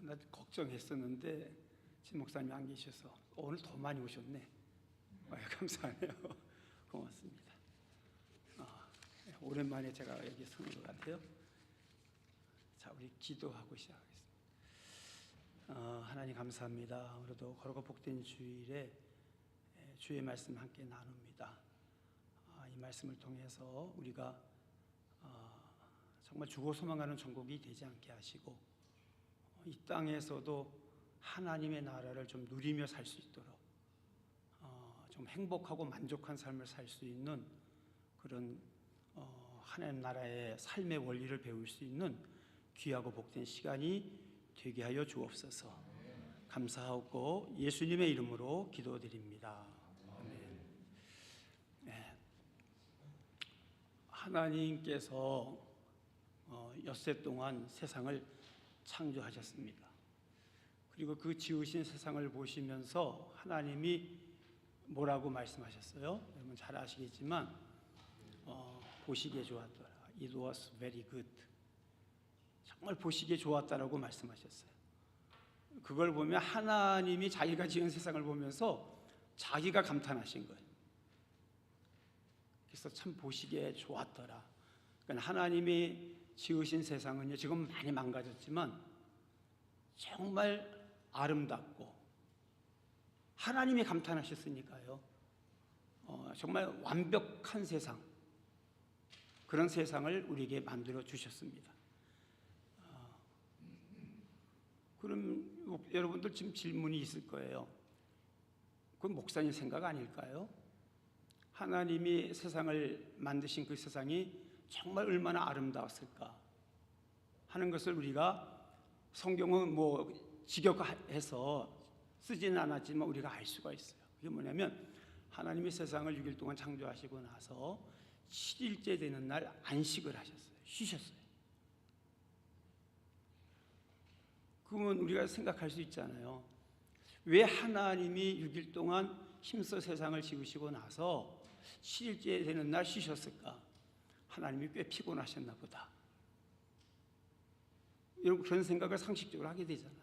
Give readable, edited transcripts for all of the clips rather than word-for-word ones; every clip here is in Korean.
나 걱정했었는데 진 목사님이 안 계셔서 오늘 더 많이 오셨네. 감사하네요. 고맙습니다. 오랜만에 제가 여기 서는 것 같아요. 자, 우리 기도하고 시작하겠습니다. 하나님 감사합니다. 오늘도 거룩하고 복된 주일에 주의 말씀 함께 나눕니다. 이 말씀을 통해서 우리가 정말 주고 소망하는 천국이 되지 않게 하시고 이 땅에서도 하나님의 나라를 좀 누리며 살 수 있도록 좀 행복하고 만족한 삶을 살 수 있는 그런 하나님 나라의 삶의 원리를 배울 수 있는 귀하고 복된 시간이 되게 하여 주옵소서. 감사하고 예수님의 이름으로 기도드립니다. 아멘. 네. 하나님께서 엿새 동안 세상을 창조하셨습니다. 그리고 그 지으신 세상을 보시면서 하나님이 뭐라고 말씀하셨어요? 여러분 잘 아시겠지만 보시기에 좋았더라. It was very good. 정말 보시기에 좋았다라고 말씀하셨어요. 그걸 보면 하나님이 자기가 지은 세상을 보면서 자기가 감탄하신 거예요. 그래서 참 보시기에 좋았더라. 그러니까 하나님이 지으신 세상은요, 지금 많이 망가졌지만 정말 아름답고 하나님이 감탄하셨으니까요. 정말 완벽한 세상, 그런 세상을 우리에게 만들어 주셨습니다. 그럼 여러분들 지금 질문이 있을 거예요. 그건 목사님 생각 아닐까요? 하나님이 세상을 만드신 그 세상이 정말 얼마나 아름다웠을까 하는 것을 우리가 성경은 직역해서 쓰지는 않았지만 우리가 알 수가 있어요. 그게 뭐냐면 하나님이 세상을 6일 동안 창조하시고 나서 7일째 되는 날 안식을 하셨어요. 쉬셨어요. 그러면 우리가 생각할 수 있잖아요. 왜 하나님이 6일 동안 힘써 세상을 지으시고 나서 7일째 되는 날 쉬셨을까? 하나님이 꽤 피곤하셨나 보다. 여러분 그런 생각을 상식적으로 하게 되잖아요.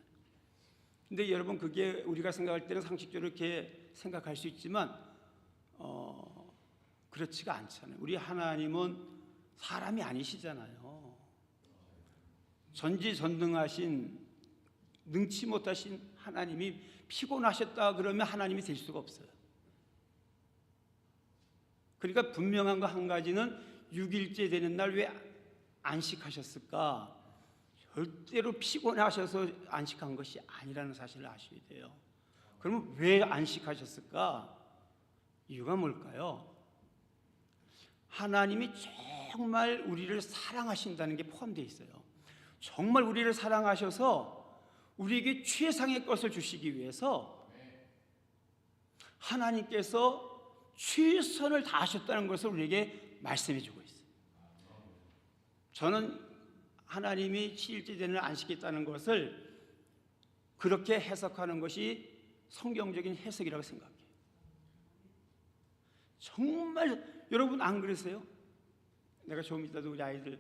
근데 여러분 그게 우리가 생각할 때는 상식적으로 이렇게 생각할 수 있지만 그렇지가 않잖아요. 우리 하나님은 사람이 아니시잖아요. 전지전능하신 능치 못하신 하나님이 피곤하셨다 그러면 하나님이 될 수가 없어요. 그러니까 분명한 거 한 가지는 6일째 되는 날 왜 안식하셨을까? 절대로 피곤하셔서 안식한 것이 아니라는 사실을 아셔야 돼요. 그러면 왜 안식하셨을까? 이유가 뭘까요? 하나님이 정말 우리를 사랑하신다는 게 포함되어 있어요. 정말 우리를 사랑하셔서 우리에게 최상의 것을 주시기 위해서 하나님께서 최선을 다하셨다는 것을 우리에게 말씀해 주고 있어요. 저는 하나님이 7일째 되는 안식했다는 것을 그렇게 해석하는 것이 성경적인 해석이라고 생각해요. 정말 여러분 안 그러세요? 내가 좀 이따도 우리 아이들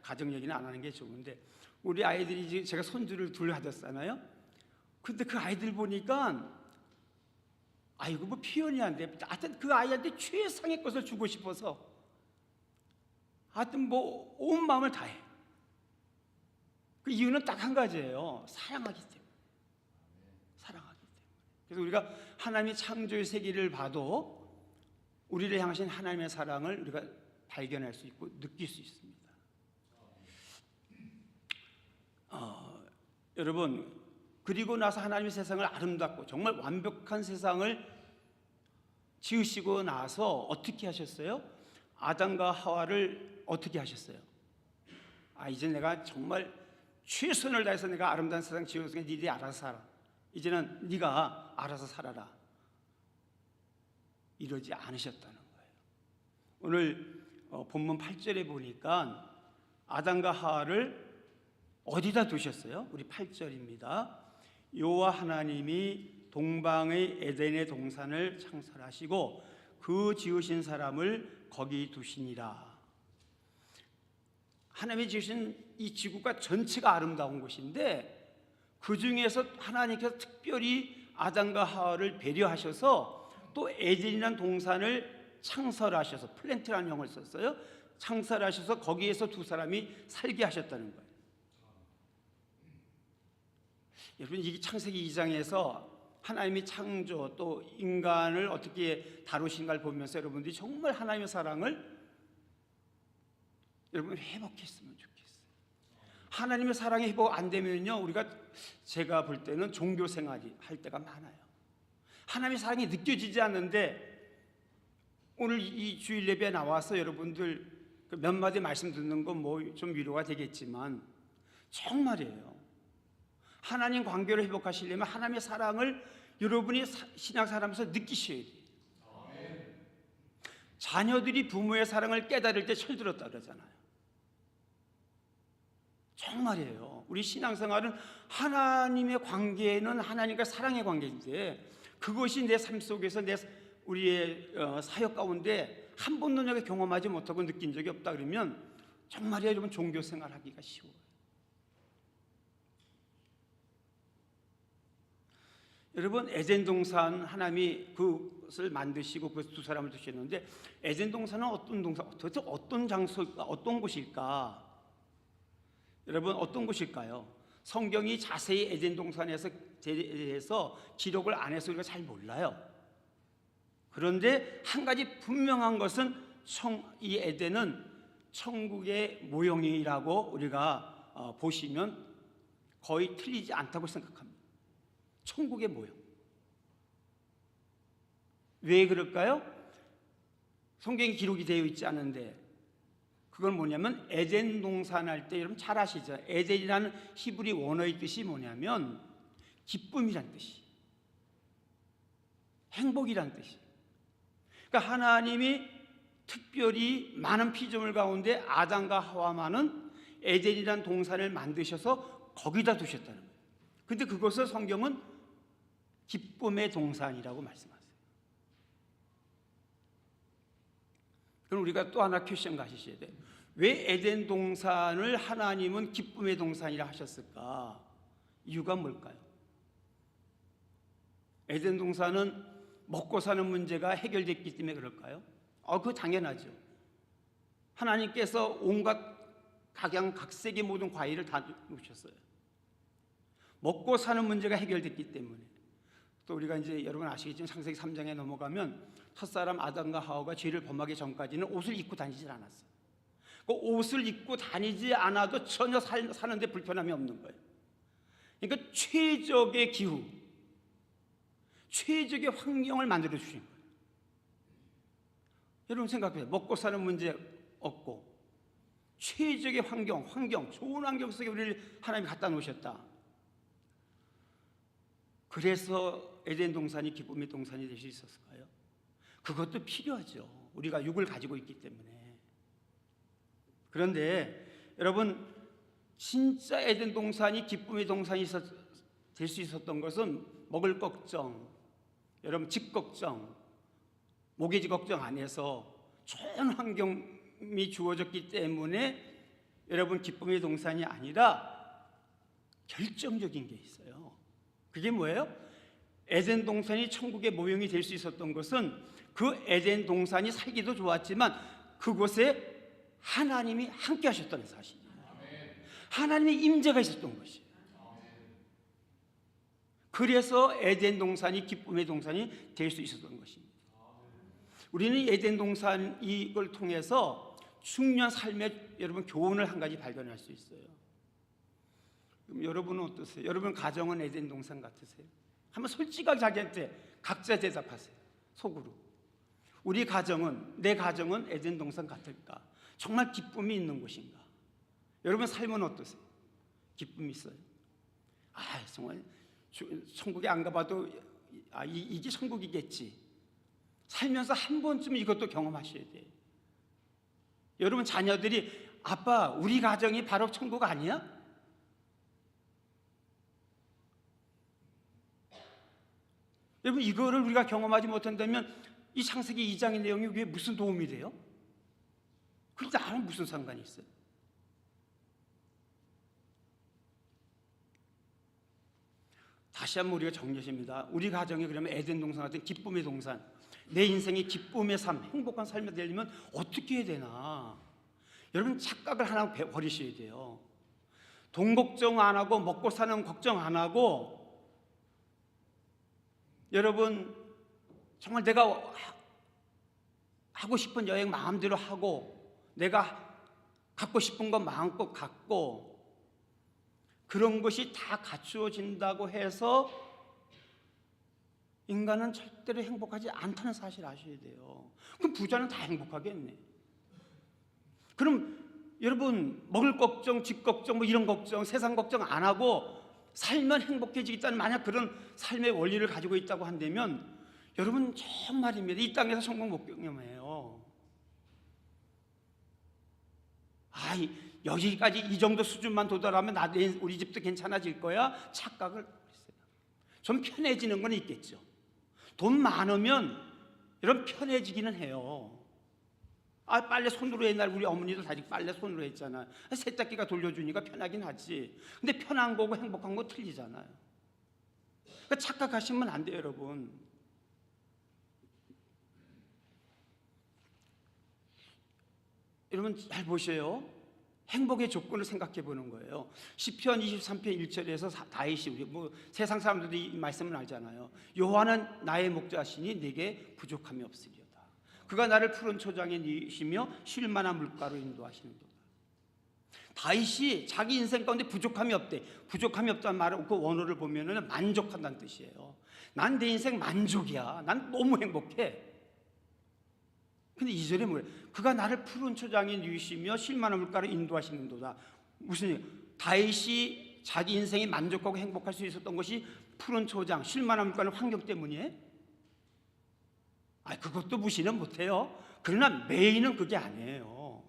가정 얘기는 안 하는 게 좋은데 우리 아이들이 제가 손주를 둘 가졌잖아요. 근데 그 아이들 보니까 아이고 뭐 표현이 안 돼. 하여튼 그 아이한테 최상의 것을 주고 싶어서 하여튼 뭐 온 마음을 다해. 그 이유는 딱 한 가지예요. 사랑하기 때문에. 사랑하기 때문에. 그래서 우리가 하나님의 창조의 세계를 봐도 우리를 향하신 하나님의 사랑을 우리가 발견할 수 있고 느낄 수 있습니다. 여러분 그리고 나서 하나님의 세상을 아름답고 정말 완벽한 세상을 지으시고 나서 어떻게 하셨어요? 아담과 하와를 어떻게 하셨어요? 이제 내가 정말 최선을 다해서 내가 아름다운 세상 지었으니까 니들이 알아서 살아. 이제는 네가 알아서 살아라. 이러지 않으셨다는 거예요. 오늘 본문 8절에 보니까 아담과 하와를 어디다 두셨어요? 우리 8절입니다. 여호와 하나님이 동방의 에덴의 동산을 창설하시고 그 지으신 사람을 거기 두시니라. 하나님이 지으신 이 지구가 전체가 아름다운 곳인데 그 중에서 하나님께서 특별히 아담과 하와를 배려하셔서 또 에덴이라는 동산을 창설하셔서, 플랜트라는 용어를 썼어요. 창설하셔서 거기에서 두 사람이 살게 하셨다는 거예요. 여러분, 이 창세기 2장에서 하나님이 창조 또 인간을 어떻게 다루신가를 보면서 여러분들이 정말 하나님의 사랑을 여러분 회복했으면 좋겠어요. 하나님의 사랑이 회복 안 되면요, 우리가 제가 볼 때는 종교 생활이 할 때가 많아요. 하나님의 사랑이 느껴지지 않는데, 오늘 이 주일 예배에 나와서 여러분들 몇 마디 말씀 듣는 건 뭐 좀 위로가 되겠지만, 정말이에요. 하나님 관계를 회복하시려면 하나님의 사랑을 여러분이 신앙생활하면서 느끼셔야 돼요. 자녀들이 부모의 사랑을 깨달을 때 철들었다 그러잖아요. 정말이에요. 우리 신앙생활은 하나님의 관계는 하나님과 사랑의 관계인데, 그것이 내 삶 속에서 우리의 사역 가운데 한 번도 내가 경험하지 못하고 느낀 적이 없다 그러면 정말이에요, 여러분, 종교생활 하기가 쉬워요. 여러분, 에덴 동산 하나님이 그것을 만드시고 그 두 사람을 두셨는데, 에덴 동산은 어떤 동산, 도대체 어떤 장소일까, 어떤 곳일까? 여러분, 어떤 곳일까요? 성경이 자세히 에덴 동산에서 대해서 기록을 안 해서 우리가 잘 몰라요. 그런데 한 가지 분명한 것은 이 에덴은 천국의 모형이라고 우리가 보시면 거의 틀리지 않다고 생각합니다. 천국의 모형. 왜 그럴까요? 성경에 기록이 되어 있지 않은데, 그건 뭐냐면 에덴 동산 할 때 여러분 잘 아시죠? 에덴이라는 히브리 원어의 뜻이 뭐냐면 기쁨이란 뜻이, 행복이란 뜻이. 그러니까 하나님이 특별히 많은 피조물 가운데 아담과 하와만은 에덴이라는 동산을 만드셔서 거기다 두셨다는 거예요. 근데 그것을 성경은 기쁨의 동산이라고 말씀하세요. 그럼 우리가 또 하나 퀘스천 가지셔야 돼요. 왜 에덴 동산을 하나님은 기쁨의 동산이라 하셨을까? 이유가 뭘까요? 에덴 동산은 먹고 사는 문제가 해결됐기 때문에 그럴까요? 그거 당연하죠. 하나님께서 온갖 각양각색의 모든 과일을 다 놓으셨어요. 먹고 사는 문제가 해결됐기 때문에. 또 우리가 이제 여러분 아시겠지만 창세기 3장에 넘어가면 첫사람 아담과 하와가 죄를 범하기 전까지는 옷을 입고 다니질 않았어요. 그 옷을 입고 다니지 않아도 전혀 사는데 불편함이 없는 거예요. 그러니까 최적의 기후, 최적의 환경을 만들어 주신 거예요. 여러분 생각해요. 먹고 사는 문제 없고 최적의 환경, 좋은 환경 속에 우리를 하나님이 갖다 놓으셨다. 그래서 에덴 동산이 기쁨의 동산이 될 수 있었을까요? 그것도 필요하죠. 우리가 육을 가지고 있기 때문에. 그런데 여러분, 진짜 에덴 동산이 기쁨의 동산이 될 수 있었던 것은 먹을 걱정, 여러분 집 걱정, 모기지 걱정 안 해서 좋은 환경이 주어졌기 때문에 여러분 기쁨의 동산이 아니라 결정적인 게 있어요. 그게 뭐예요? 에덴 동산이 천국의 모형이 될 수 있었던 것은 그 에덴 동산이 살기도 좋았지만 그곳에 하나님이 함께 하셨다는 사실이에요. 하나님의 임재가 있었던 것이에요. 그래서 에덴 동산이 기쁨의 동산이 될 수 있었던 것입니다. 우리는 에덴 동산 이걸 통해서 중요한 삶의 여러분 교훈을 한 가지 발견할 수 있어요. 그럼 여러분은 어떠세요? 여러분 가정은 에덴 동산 같으세요? 한번 솔직하게 자기한테 각자 대답하세요. 속으로. 우리 가정은, 내 가정은 에덴 동산 같을까? 정말 기쁨이 있는 곳인가? 여러분 삶은 어떠세요? 기쁨이 있어요? 정말 천국에 안 가봐도 이게 천국이겠지. 살면서 한 번쯤 이것도 경험하셔야 돼요. 여러분 자녀들이 아빠 우리 가정이 바로 천국 아니야? 여러분 이거를 우리가 경험하지 못한다면 이 창세기 2장의 내용이 왜 무슨 도움이 돼요? 그런데 나는 무슨 상관이 있어요? 다시 한번 우리가 정리하십니다. 우리 가정이 그러면 에덴 동산 같은 기쁨의 동산, 내 인생이 기쁨의 삶, 행복한 삶이 되려면 어떻게 해야 되나? 여러분 착각을 하나 버리셔야 돼요. 돈 걱정 안 하고 먹고 사는 걱정 안 하고, 여러분 정말 내가 하고 싶은 여행 마음대로 하고, 내가 갖고 싶은 것 마음껏 갖고, 그런 것이 다 갖추어진다고 해서 인간은 절대로 행복하지 않다는 사실 아셔야 돼요. 그럼 부자는 다 행복하겠네. 그럼 여러분 먹을 걱정, 집 걱정, 뭐 이런 걱정, 세상 걱정 안 하고 살면 행복해지겠다는, 만약 그런 삶의 원리를 가지고 있다고 한다면 여러분 정말입니다. 이 땅에서 성공 못 경험해요. 여기까지 이 정도 수준만 도달하면 우리 집도 괜찮아질 거야? 착각을 했어요. 좀 편해지는 건 있겠죠. 돈 많으면 여러분 편해지기는 해요. 빨래 손으로 옛날 우리 어머니도 다 빨래 손으로 했잖아요. 세탁기가 돌려주니까 편하긴 하지. 근데 편한 거고 행복한 거 틀리잖아요. 그러니까 착각하시면 안 돼요, 여러분. 여러분 잘 보세요. 행복의 조건을 생각해 보는 거예요. 시편 23편 1절에서 다윗이, 우리 세상 사람들이 이 말씀을 알잖아요. 여호와는 나의 목자시니 내게 부족함이 없으리로다. 그가 나를 푸른 초장에 누이시며 쉴 만한 물가로 인도하시는도다. 다윗이 자기 인생 가운데 부족함이 없대. 부족함이 없다는 말은 그 원어를 보면은 만족한다는 뜻이에요. 난 내 인생 만족이야. 난 너무 행복해. 근데 2절에 뭐예요? 그가 나를 푸른 초장에 누이시며 쉴 만한 물가로 인도하시는도다. 무슨 얘기? 다윗이 자기 인생이 만족하고 행복할 수 있었던 것이 푸른 초장, 쉴 만한 물가는 환경 때문이에요? 그것도 무시는 못해요. 그러나 메인은 그게 아니에요.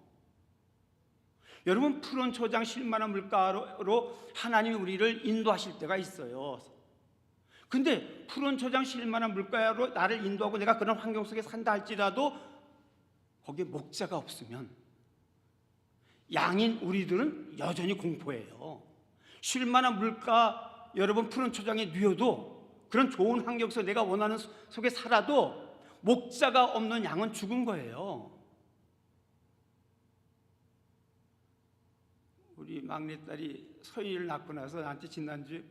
여러분 푸른 초장, 쉴 만한 물가로 하나님이 우리를 인도하실 때가 있어요. 근데 푸른 초장, 쉴 만한 물가로 나를 인도하고 내가 그런 환경 속에 산다 할지라도 거기에 목자가 없으면 양인 우리들은 여전히 공포해요. 쉴 만한 물가, 여러분 푸른 초장에 누워도, 그런 좋은 환경 속에 내가 원하는 속에 살아도 목자가 없는 양은 죽은 거예요. 우리 막내딸이 서윤이를 낳고 나서 나한테 지난주에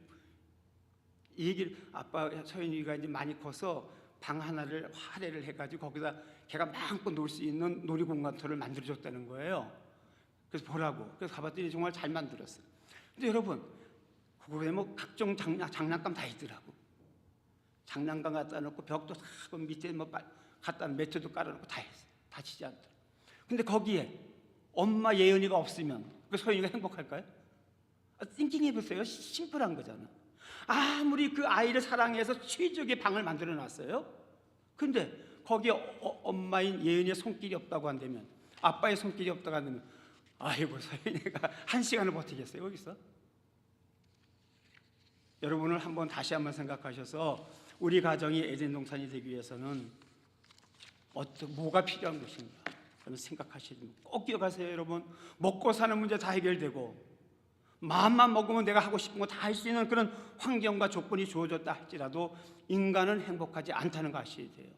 이 얘기를, 아빠 서윤이가 이제 많이 커서 방 하나를 할애를 해가지고 거기다 걔가 마음껏 놀 수 있는 놀이공간터를 만들어줬다는 거예요. 그래서 보라고. 그래서 가봤더니 정말 잘 만들었어요. 근데 여러분 그거에 뭐 각종 장난감 다 있더라고. 장난감 갖다 놓고 벽도 다 밑에 뭐 갖다 매트도 깔아놓고 다 했어요. 다치지 않도록. 근데 거기에 엄마 예은이가 없으면 그 서윤이가 행복할까요? 띵킹해보세요. 심플한 거잖아. 아무리 그 아이를 사랑해서 최적의 방을 만들어 놨어요. 근데 거기에 엄마인 예은이의 손길이 없다고 한다면, 아빠의 손길이 없다고 한다면, 아이고 서윤이가 1시간을 버티겠어요 거기서? 여러분을 다시 한번 생각하셔서 우리 가정이 에덴 동산이 되기 위해서는 뭐가 필요한 것인가 여러분 생각하시면 꼭 기억하세요. 여러분 먹고 사는 문제 다 해결되고 마음만 먹으면 내가 하고 싶은 거 다 할 수 있는 그런 환경과 조건이 주어졌다 할지라도 인간은 행복하지 않다는 거 아셔야 돼요.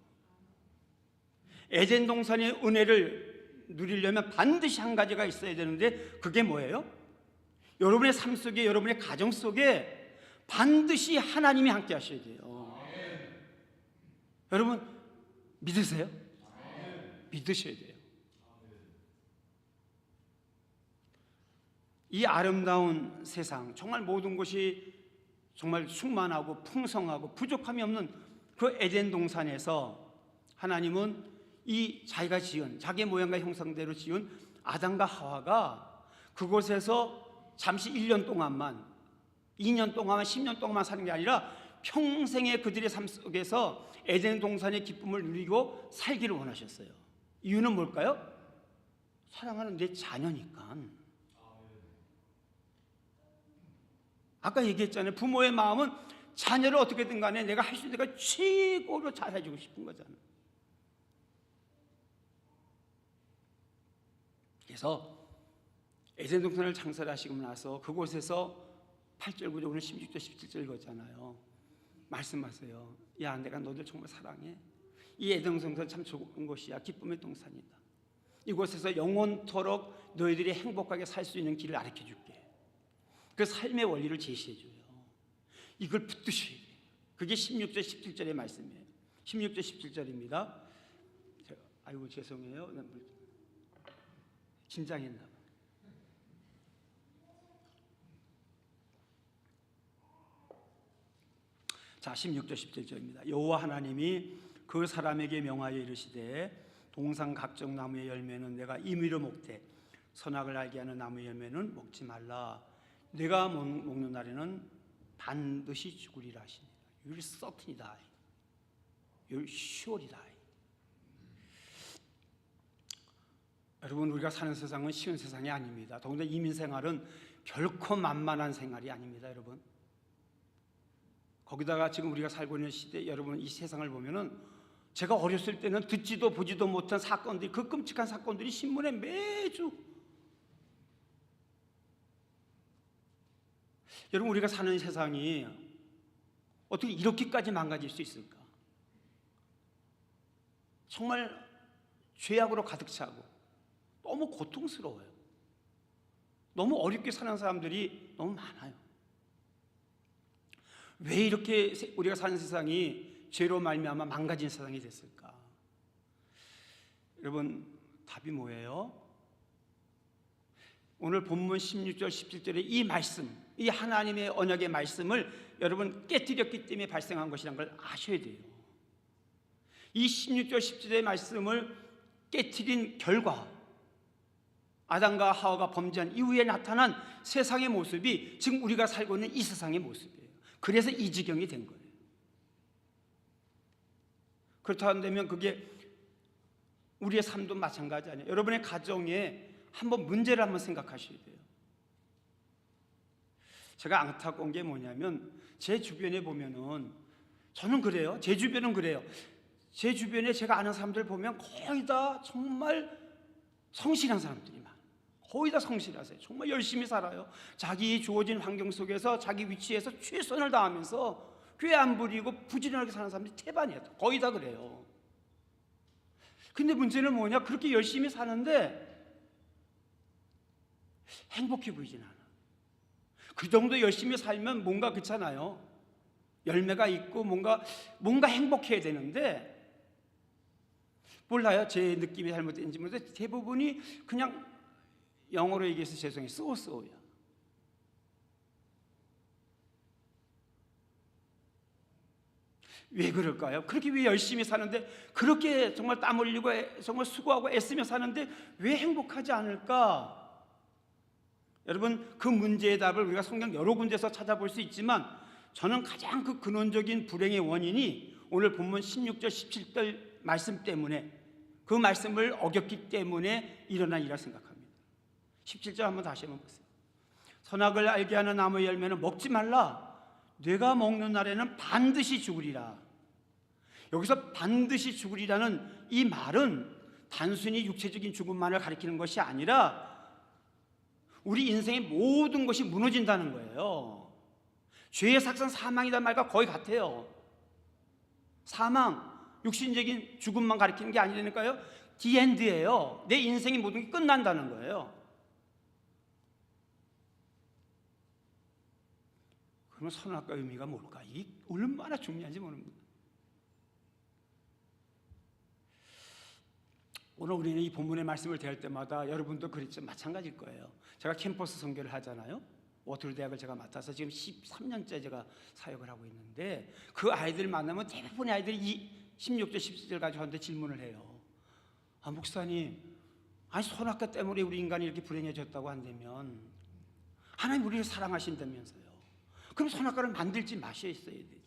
에덴 동산의 은혜를 누리려면 반드시 한 가지가 있어야 되는데 그게 뭐예요? 여러분의 삶 속에, 여러분의 가정 속에 반드시 하나님이 함께 하셔야 돼요. 여러분 믿으세요? 믿으셔야 돼요. 이 아름다운 세상, 정말 모든 것이 정말 충만하고 풍성하고 부족함이 없는 그 에덴 동산에서 하나님은 이 자기가 지은, 자기의 모양과 형상대로 지은 아담과 하와가 그곳에서 잠시 1년 동안만, 2년 동안만, 10년 동안만 사는 게 아니라 평생의 그들의 삶 속에서 에덴 동산의 기쁨을 누리고 살기를 원하셨어요. 이유는 뭘까요? 사랑하는 내 자녀니까. 아까 얘기했잖아요. 부모의 마음은 자녀를 어떻게든 간에 내가 할 수 있는 걸 최고로 잘해주고 싶은 거잖아요. 그래서 에덴 동산을 창설하시고 나서 그곳에서 8절 9절 오늘 16절 17절 읽었잖아요. 말씀하세요. 야, 내가 너들 정말 사랑해. 이 에덴성산 참 좋은 곳이야. 기쁨의 동산이다. 이곳에서 영원토록 너희들이 행복하게 살 수 있는 길을 가르쳐 줄게. 그 삶의 원리를 제시해 줘요. 이걸 붙드셔야 돼요. 그게 16절 17절의 말씀이에요. 16절 17절입니다. 아이고 죄송해요. 긴장했나 봐. 자, 16절 17절입니다. 여호와 하나님이 그 사람에게 명하여 이르시되 동산 각종 나무의 열매는 내가 임의로 먹되 선악을 알게 하는 나무의 열매는 먹지 말라. 내가 먹는 날에는 반드시 죽으리라 하시니라. You'll certainly die. You'll surely die. 여러분, 우리가 사는 세상은 쉬운 세상이 아닙니다. 더군다나 이민 생활은 결코 만만한 생활이 아닙니다. 여러분, 거기다가 지금 우리가 살고 있는 시대, 여러분 이 세상을 보면은 제가 어렸을 때는 듣지도 보지도 못한 사건들이, 그 끔찍한 사건들이 신문에 매주. 여러분, 우리가 사는 세상이 어떻게 이렇게까지 망가질 수 있을까? 정말 죄악으로 가득 차고 너무 고통스러워요. 너무 어렵게 사는 사람들이 너무 많아요. 왜 이렇게 우리가 사는 세상이 죄로 말미암아 망가진 세상이 됐을까? 여러분, 답이 뭐예요? 오늘 본문 16절 17절의 이 말씀, 이 하나님의 언약의 말씀을 여러분 깨뜨렸기 때문에 발생한 것이라는 걸 아셔야 돼요. 이 16절 17절의 말씀을 깨뜨린 결과, 아담과 하와가 범죄한 이후에 나타난 세상의 모습이 지금 우리가 살고 있는 이 세상의 모습이에요. 그래서 이 지경이 된 거예요. 그렇다면 그게 우리의 삶도 마찬가지 아니에요. 여러분의 가정에 한번 문제를 한번 생각하셔야 돼요. 제가 안타까운 게 뭐냐면 제 주변에 보면은, 저는 그래요. 제 주변은 그래요. 제 주변에 제가 아는 사람들 보면 거의 다 정말 성실한 사람들이 많아요. 거의 다 성실하세요. 정말 열심히 살아요. 자기 주어진 환경 속에서 자기 위치에서 최선을 다하면서 꾀 안 부리고 부지런하게 사는 사람들이 태반이에요. 거의 다 그래요. 근데 문제는 뭐냐? 그렇게 열심히 사는데 행복해 보이진 않아. 그 정도 열심히 살면 뭔가 그렇잖아요. 열매가 있고 뭔가 행복해야 되는데, 몰라요. 제 느낌이 잘못된지 모르겠는데 대부분이 그냥, 영어로 얘기해서 죄송해요, 쏘쏘야. 왜 그럴까요? 그렇게 왜 열심히 사는데, 그렇게 정말 땀 흘리고 정말 수고하고 애쓰며 사는데 왜 행복하지 않을까? 여러분, 그 문제의 답을 우리가 성경 여러 군데서 찾아볼 수 있지만, 저는 가장 그 근원적인 불행의 원인이 오늘 본문 16절 17절 말씀 때문에, 그 말씀을 어겼기 때문에 일어난 일이라 생각합니다. 17절 한번 다시 한번 보세요. 선악을 알게 하는 나무의 열매는 먹지 말라. 내가 먹는 날에는 반드시 죽으리라. 여기서 반드시 죽으리라는 이 말은 단순히 육체적인 죽음만을 가리키는 것이 아니라 우리 인생의 모든 것이 무너진다는 거예요. 죄의 삭선 사망이란 말과 거의 같아요. 사망, 육신적인 죽음만 가리키는 게 아니라니까요. The end예요. 내 인생의 모든 게 끝난다는 거예요. 그러면 선악과 의미가 뭘까? 이게 얼마나 중요한지 모릅니다. 오늘 우리는 이 본문의 말씀을 대할 때마다 여러분도 그랬죠. 마찬가지일 거예요. 제가 캠퍼스 선교를 하잖아요. 워터루 대학을 제가 맡아서 지금 13년째 제가 사역을 하고 있는데, 그 아이들 만나면 대부분의 아이들이 이 16절 17절 가지고 저한테 질문을 해요. 아, 목사님, 아니 선악과 때문에 우리 인간이 이렇게 불행해졌다고 한다면 하나님 우리를 사랑하신다면서요. 그럼 선악과를 만들지 마셔야 되지.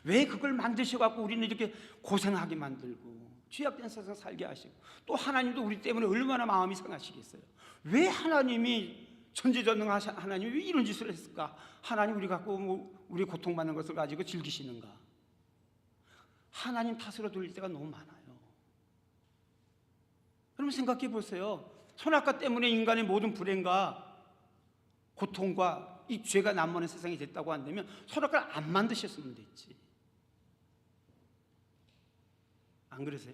왜 그걸 만드셔갖고 우리는 이렇게 고생하게 만들고 죄악된 세상 살게 하시고, 또 하나님도 우리 때문에 얼마나 마음이 상하시겠어요. 왜 하나님이, 전지전능하신 하나님이 왜 이런 짓을 했을까? 하나님 우리 갖고 우리 고통받는 것을 가지고 즐기시는가? 하나님 탓으로 돌릴 때가 너무 많아요. 여러분 생각해 보세요. 선악과 때문에 인간의 모든 불행과 고통과 이 죄가 난무하는 세상이 됐다고 한다면 선악과를 안 만드셨으면 됐지. 안 그러세요?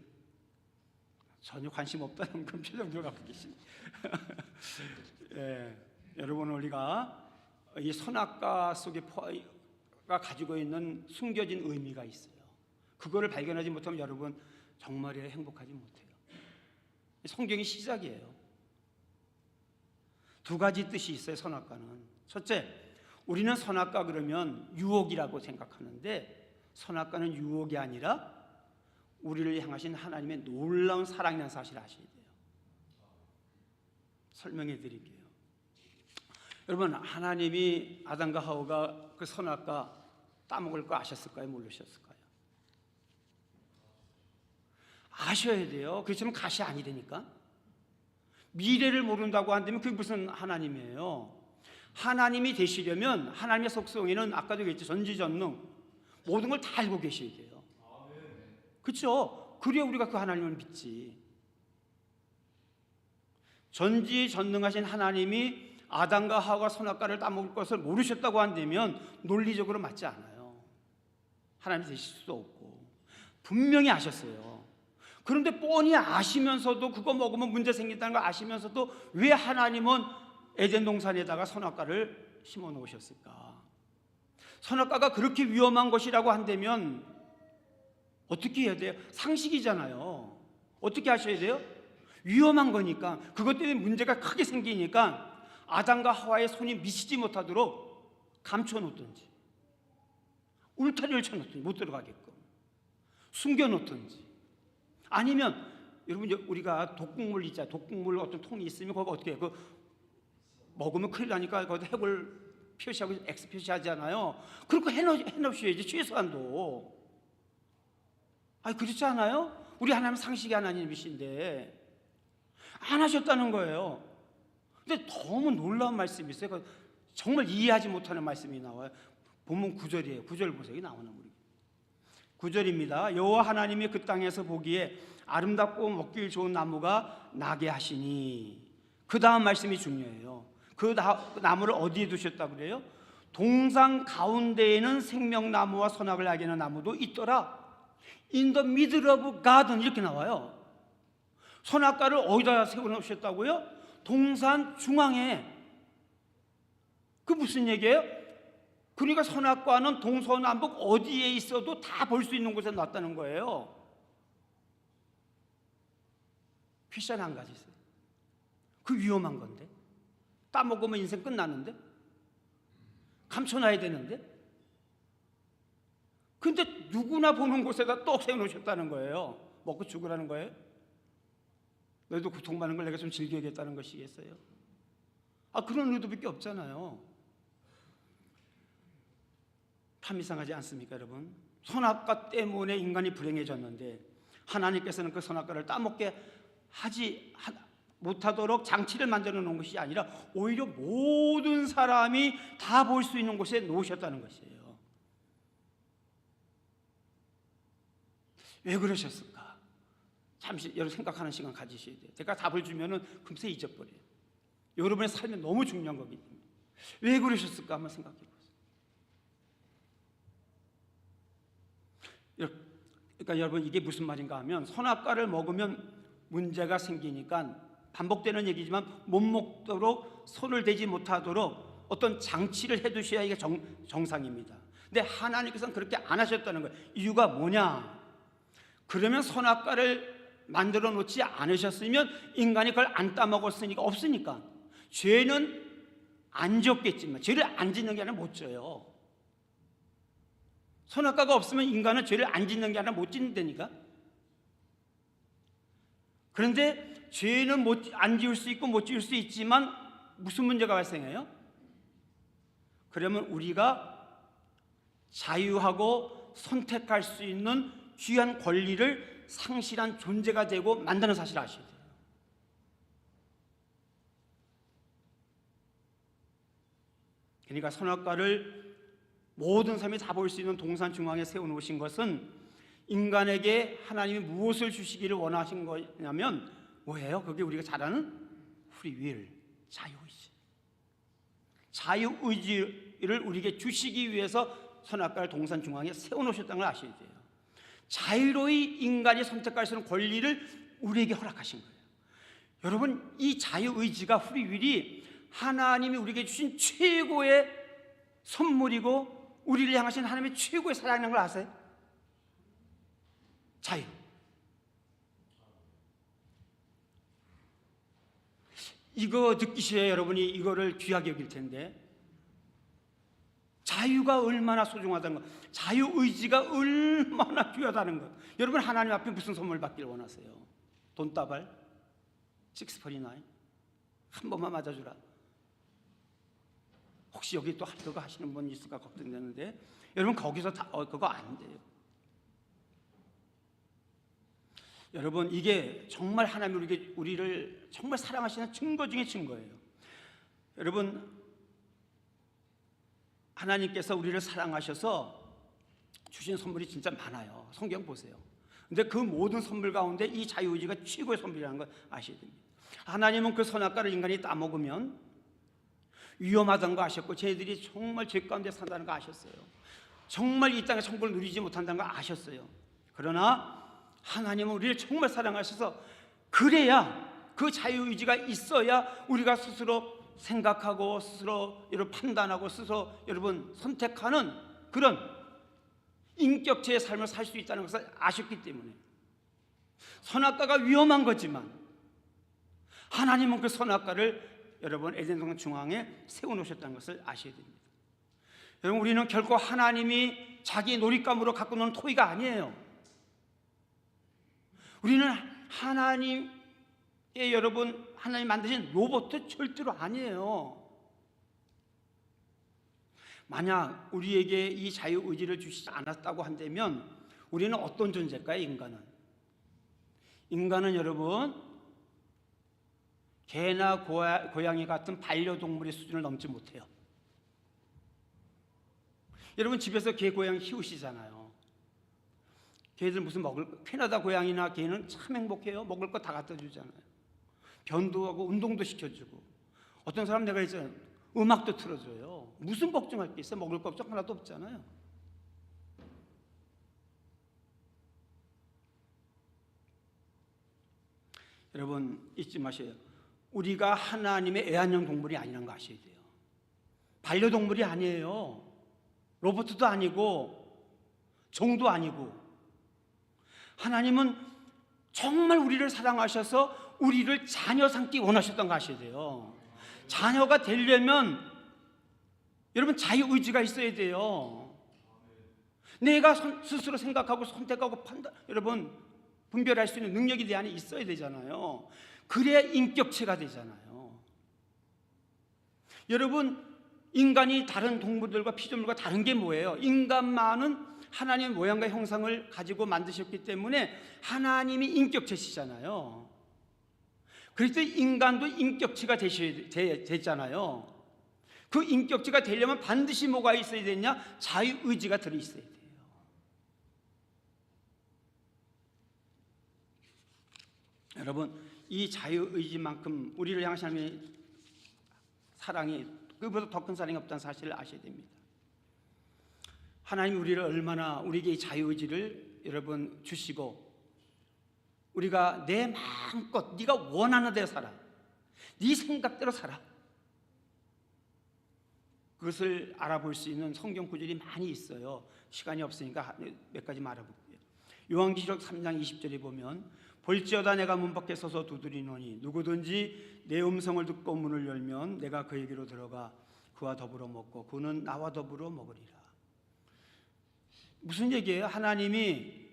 전혀 관심 없다는 그런 표정들 갖고 계시네. 예, 여러분, 우리가 이 선악과 속에가 가지고 있는 숨겨진 의미가 있어요. 그거를 발견하지 못하면 여러분 정말이에요, 행복하지 못해요. 성경이 시작이에요. 두 가지 뜻이 있어요. 선악과는 첫째, 우리는 선악과 그러면 유혹이라고 생각하는데 선악과는 유혹이 아니라 우리를 향하신 하나님의 놀라운 사랑이라는 사실을 아셔야 돼요. 설명해 드릴게요. 여러분, 하나님이 아담과 하와가 그 선악과 따먹을 거 아셨을까요? 모르셨을까요? 아셔야 돼요. 그렇지만 가시 아니라니까. 미래를 모른다고 한다면 그게 무슨 하나님이에요? 하나님이 되시려면 하나님의 속성에는 아까도 얘기했죠. 전지전능 모든 걸 다 알고 계셔야 돼요. 그렇죠? 그래야 우리가 그 하나님을 믿지. 전지전능하신 하나님이 아담과 하와가 선악과를 따먹을 것을 모르셨다고 한다면 논리적으로 맞지 않아요. 하나님이 되실 수도 없고 분명히 아셨어요. 그런데 뻔히 아시면서도 그거 먹으면 문제 생긴다는 걸 아시면서도 왜 하나님은 에덴 동산에다가 선악과를 심어 놓으셨을까? 선악과가 그렇게 위험한 것이라고 한다면 어떻게 해야 돼요? 상식이잖아요. 어떻게 하셔야 돼요? 위험한 거니까, 그것 때문에 문제가 크게 생기니까 아담과 하와의 손이 미치지 못하도록 감춰놓든지 울타리를 쳐놓든지 못 들어가게끔 숨겨놓든지, 아니면 여러분 우리가 독국물 있잖아요. 독국물 어떤 통이 있으면 거기 어떻게 해요? 그 먹으면 큰일 나니까 거기 해골 표시하고 X 표시하잖아요. 그렇게 해놓으셔야지 최소한도. 아니 그렇지 않아요? 우리 하나님 상식의 하나님이신데 안 하셨다는 거예요. 근데 너무 놀라운 말씀이 있어요. 정말 이해하지 못하는 말씀이 나와요. 본문 9절이에요. 9절 보세요. 나오는 우리 9절입니다. 여호와 하나님이 그 땅에서 보기에 아름답고 먹기 좋은 나무가 나게 하시니, 그 다음 말씀이 중요해요. 그 나무를 어디에 두셨다고 그래요? 동산 가운데에는 생명나무와 선악을 알게 하는 나무도 있더라. In the middle of garden 이렇게 나와요. 선악과를 어디다 세워놓으셨다고요? 동산 중앙에. 그 무슨 얘기예요? 그러니까 선악과는 동서남북 어디에 있어도 다 볼 수 있는 곳에 놨다는 거예요. 퀴션 한 가지 있어요. 그 위험한 건데, 따먹으면 인생 끝나는데, 감춰놔야 되는데, 근데 누구나 보는 곳에다 또 세워놓으셨다는 거예요. 먹고 죽으라는 거예요? 너희도 고통받는 걸 내가 좀 즐겨야겠다는 것이겠어요? 그런 의도밖에 없잖아요. 참 이상하지 않습니까, 여러분? 선악과 때문에 인간이 불행해졌는데 하나님께서는 그 선악과를 따먹게 하지 못하도록 장치를 만들어 놓은 것이 아니라 오히려 모든 사람이 다 볼 수 있는 곳에 놓으셨다는 것이에요. 왜 그러셨을까? 잠시 여러분 생각하는 시간 가지셔야 돼요. 제가 답을 주면은 금세 잊어버려요. 여러분의 삶에 너무 중요한 거기 때문에. 왜 그러셨을까 한번 생각해 보세요. 그러니까 여러분 이게 무슨 말인가 하면, 선악과를 먹으면 문제가 생기니까 반복되는 얘기지만 못 먹도록, 손을 대지 못하도록 어떤 장치를 해두셔야 이게 정상입니다. 근데 하나님께서는 그렇게 안 하셨다는 거예요. 이유가 뭐냐? 그러면 선악과를 만들어 놓지 않으셨으면 인간이 그걸 안 따먹었으니까, 없으니까. 죄는 안 졌겠지만, 죄를 안 짓는 게 아니라 못 져요. 선악과가 없으면 인간은 죄를 안 짓는 게 아니라 못 짓는다니까. 그런데 죄는 안 지을 수 있고 못 지을 수 있지만 무슨 문제가 발생해요? 그러면 우리가 자유하고 선택할 수 있는 귀한 권리를 상실한 존재가 되고 만드는 사실을 아셔야 돼요. 그러니까 선악과를 모든 사람이 다 볼 수 있는 동산 중앙에 세워놓으신 것은 인간에게 하나님이 무엇을 주시기를 원하신 거냐면 뭐예요? 그게 우리가 잘 아는 프리윌, 자유의지. 자유의지를 우리에게 주시기 위해서 선악과를 동산 중앙에 세워놓으셨다는 걸 아셔야 돼요. 자유로이 인간이 선택할 수 있는 권리를 우리에게 허락하신 거예요. 여러분, 이 자유의지가 프리윌이 하나님이 우리에게 주신 최고의 선물이고 우리를 향하신 하나님의 최고의 사랑이라는 걸 아세요? 자유. 이거 느끼셔야 여러분이 이거를 귀하게 여길 텐데, 자유가 얼마나 소중하다는 것, 자유의지가 얼마나 귀하다는 것. 여러분, 하나님 앞에 무슨 선물 받기를 원하세요? 돈다발? 649? 한 번만 맞아주라. 혹시 여기 또 그거 하시는 분 있을까 걱정되는데, 여러분 거기서 그거 안 돼요. 여러분, 이게 정말 하나님이 우리를 정말 사랑하시는 증거 중에 증거예요. 여러분, 하나님께서 우리를 사랑하셔서 주신 선물이 진짜 많아요. 성경 보세요. 근데 그 모든 선물 가운데 이 자유의지가 최고의 선물이라는 걸 아셔야 됩니다. 하나님은 그 선악과를 인간이 따먹으면 위험하다는 거 아셨고, 쟤들이 정말 죄 가운데 산다는 거 아셨어요. 정말 이 땅의 천국을 누리지 못한다는 거 아셨어요. 그러나 하나님은 우리를 정말 사랑하셔서, 그래야, 그 자유의지가 있어야 우리가 스스로 생각하고 스스로 여러분 판단하고 스스로 여러분 선택하는 그런 인격체의 삶을 살 수 있다는 것을 아셨기 때문에, 선악과가 위험한 거지만 하나님은 그 선악과를 여러분 에덴 동산 중앙에 세워놓으셨다는 것을 아셔야 됩니다. 여러분, 우리는 결코 하나님이 자기 놀잇감으로 갖고 노는 토이가 아니에요. 우리는 하나님의 여러분, 하나님 만드신 로봇 절대로 아니에요. 만약 우리에게 이 자유의지를 주시지 않았다고 한다면 우리는 어떤 존재일까요? 인간은 여러분, 개나 고양이 같은 반려동물의 수준을 넘지 못해요. 여러분, 집에서 개, 고양이 키우시잖아요. 개들 무슨 캐나다 고양이나 개는 참 행복해요. 먹을 거 다 갖다 주잖아요. 변도 하고 운동도 시켜주고, 어떤 사람 내가 있잖아요, 음악도 틀어줘요. 무슨 걱정할 게 있어요? 먹을 걱정 하나도 없잖아요. 여러분, 잊지 마세요. 우리가 하나님의 애완용 동물이 아니라는 거 아셔야 돼요. 반려동물이 아니에요. 로봇도 아니고 종도 아니고, 하나님은 정말 우리를 사랑하셔서 우리를 자녀 삼기 원하셨던 거 아셔야 돼요. 자녀가 되려면 여러분 자유의지가 있어야 돼요. 내가 스스로 생각하고 선택하고 여러분 분별할 수 있는 능력이 내 안에 있어야 되잖아요. 그래야 인격체가 되잖아요. 여러분, 인간이 다른 동물들과 피조물과 다른 게 뭐예요? 인간만은 하나님의 모양과 형상을 가지고 만드셨기 때문에 하나님이 인격체시잖아요. 그래서 인간도 인격체가 되잖아요. 그 인격체가 되려면 반드시 뭐가 있어야 되냐? 자유의지가 들어있어야 돼요. 여러분, 이 자유의지만큼 우리를 향하신 하나님의 사랑이 그보다 더 큰 사랑이 없다는 사실을 아셔야 됩니다. 하나님이 우리를 얼마나, 우리에게 이 자유의지를 여러분 주시고, 우리가 내 마음껏 네가 원하는 대로 살아, 네 생각대로 살아, 그것을 알아볼 수 있는 성경 구절이 많이 있어요. 시간이 없으니까 몇 가지 말해볼게요. 요한계시록 3장 20절에 보면, 볼지어다 내가 문 밖에 서서 두드리노니 누구든지 내 음성을 듣고 문을 열면 내가 그에게로 들어가 그와 더불어 먹고 그는 나와 더불어 먹으리라. 무슨 얘기예요? 하나님이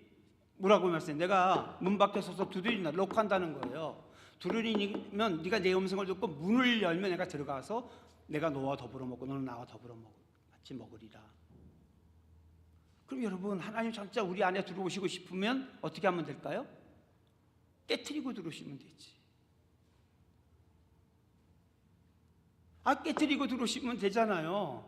뭐라고 말씀해요? 내가 문 밖에 서서 두드린다, 녹한다는 거예요. 두드리면 네가 내 음성을 듣고 문을 열면 내가 들어가서 내가 너와 더불어 먹고 너는 나와 더불어 같이 먹으리라. 그럼 여러분, 하나님 진짜 우리 안에 들어오시고 싶으면 어떻게 하면 될까요? 깨트리고 들어오시면 되지. 깨트리고 들어오시면 되잖아요.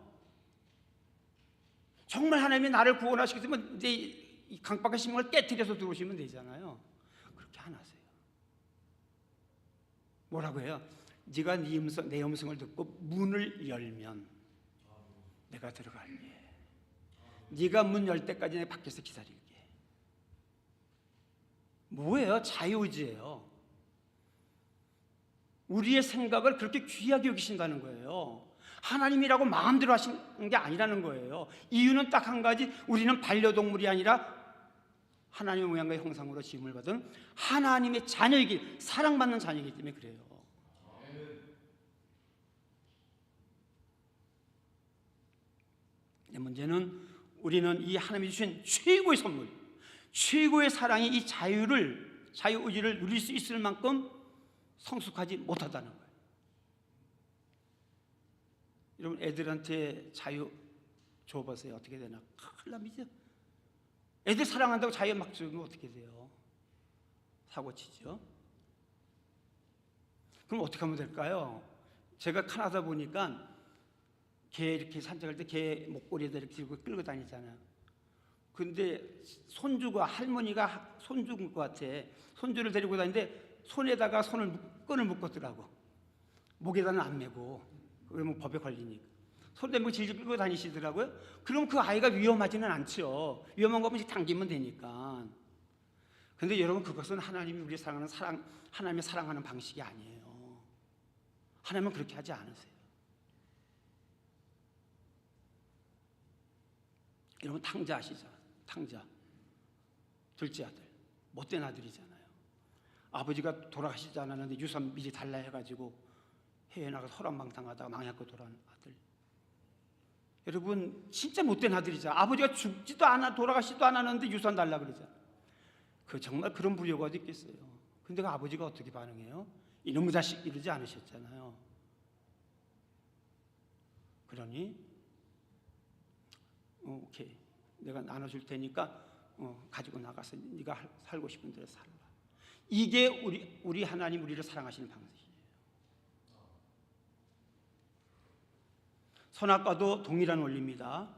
정말 하나님이 나를 구원하시기 때문에 내 강박한 심령을 깨트려서 들어오시면 되잖아요. 그렇게 안 하세요. 뭐라고 해요? 네가 내 음성을 듣고 문을 열면 내가 들어갈게. 네가 문 열 때까지 내가 밖에서 기다릴게. 뭐예요? 자유의지예요. 우리의 생각을 그렇게 귀하게 여기신다는 거예요. 하나님이라고 마음대로 하시는 게 아니라는 거예요. 이유는 딱 한 가지, 우리는 반려동물이 아니라 하나님의 모양과 형상으로 지음을 받은 하나님의 자녀이기, 사랑받는 자녀이기 때문에 그래요. 문제는 우리는 이 하나님이 주신 최고의 선물, 최고의 사랑이 이 자유의지를 누릴 수 있을 만큼 성숙하지 못하다는 거예요. 여러분, 애들한테 자유 줘보세요. 어떻게 되나? 큰일 납니다. 애들 사랑한다고 자유 막 주면 어떻게 돼요? 사고 치죠. 그럼 어떻게 하면 될까요? 제가 캐나다 보니까 개 이렇게 산책할 때 개 목걸이에다 이렇게 들고 끌고 다니잖아요. 근데 손주가, 할머니가 손주인 것 같아. 손주를 데리고 다니는데 손에다가 끈을 묶었더라고. 목에다는 안 메고. 그러면 법에 걸리니까. 손에 메고 질질 끌고 다니시더라고요. 그럼 그 아이가 위험하지는 않죠. 위험한 거 없이 당기면 되니까. 근데 여러분, 그것은 하나님이 우리 사랑하는 하나님의 사랑하는 방식이 아니에요. 하나님은 그렇게 하지 않으세요. 여러분, 탕자 아시죠? 탕자, 둘째 아들, 못된 아들이잖아요. 아버지가 돌아가시지 않았는데 유산 미리 달라 해가지고 해외 나가서 허랑방탕하다가 망했고 돌아온 아들. 여러분, 진짜 못된 아들이죠. 아버지가 죽지도 않아, 돌아가시지도 않았는데 유산 달라 그러잖아요. 정말 그런 불효가 어디 있겠어요. 근데 그 아버지가 어떻게 반응해요? 이놈의 자식 이러지 않으셨잖아요. 그러니 오케이, 내가 나눠줄 테니까 가지고 나가서 네가 살고 싶은 대로 살라. 이게 우리 하나님 우리를 사랑하시는 방식이에요. 선악과도 동일한 원리입니다.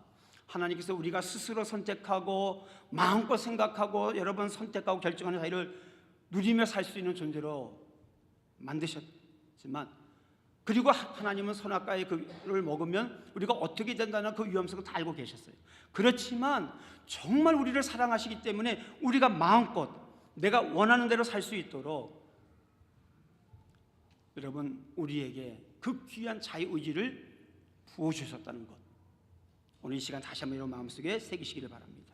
하나님께서 우리가 스스로 선택하고 마음껏 생각하고 여러 번 선택하고 결정하는 자유를 누리며 살 수 있는 존재로 만드셨지만, 그리고 하나님은 선악과의 그를 먹으면 우리가 어떻게 된다는 그 위험성을 다 알고 계셨어요. 그렇지만 정말 우리를 사랑하시기 때문에 우리가 마음껏 내가 원하는 대로 살 수 있도록 여러분, 우리에게 그 귀한 자유의지를 부어주셨다는 것, 오늘 이 시간 다시 한번 여러분 마음속에 새기시기를 바랍니다.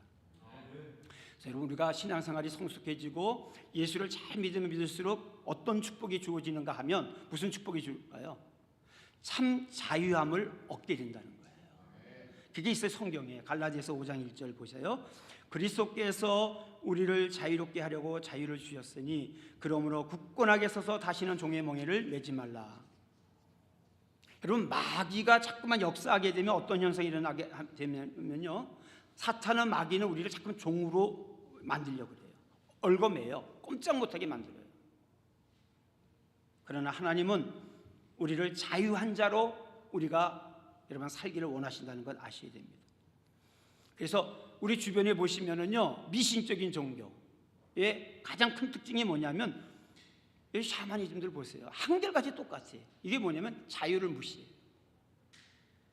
그래서 여러분, 우리가 신앙생활이 성숙해지고 예수를 잘 믿으면 믿을수록 어떤 축복이 주어지는가 하면, 무슨 축복이 줄까요? 참 자유함을 얻게 된다는 거예요. 그게 있어요. 성경에 갈라디아서 5장 1절 보세요. 그리스도께서 우리를 자유롭게 하려고 자유를 주셨으니 그러므로 굳건하게 서서 다시는 종의 멍에를 매지 말라. 여러분, 마귀가 자꾸만 역사하게 되면 어떤 현상이 일어나게 되면요, 사탄은, 마귀는 우리를 자꾸만 종으로 만들려고 그래요. 얽어매요. 꼼짝 못하게 만들어요. 그러나 하나님은 우리를 자유한 자로 우리가 여러분 살기를 원하신다는 걸 아셔야 됩니다. 그래서 우리 주변에 보시면은요, 미신적인 종교의 가장 큰 특징이 뭐냐면, 이 샤머니즘들 보세요. 한결같이 똑같아요. 이게 뭐냐면 자유를 무시해요.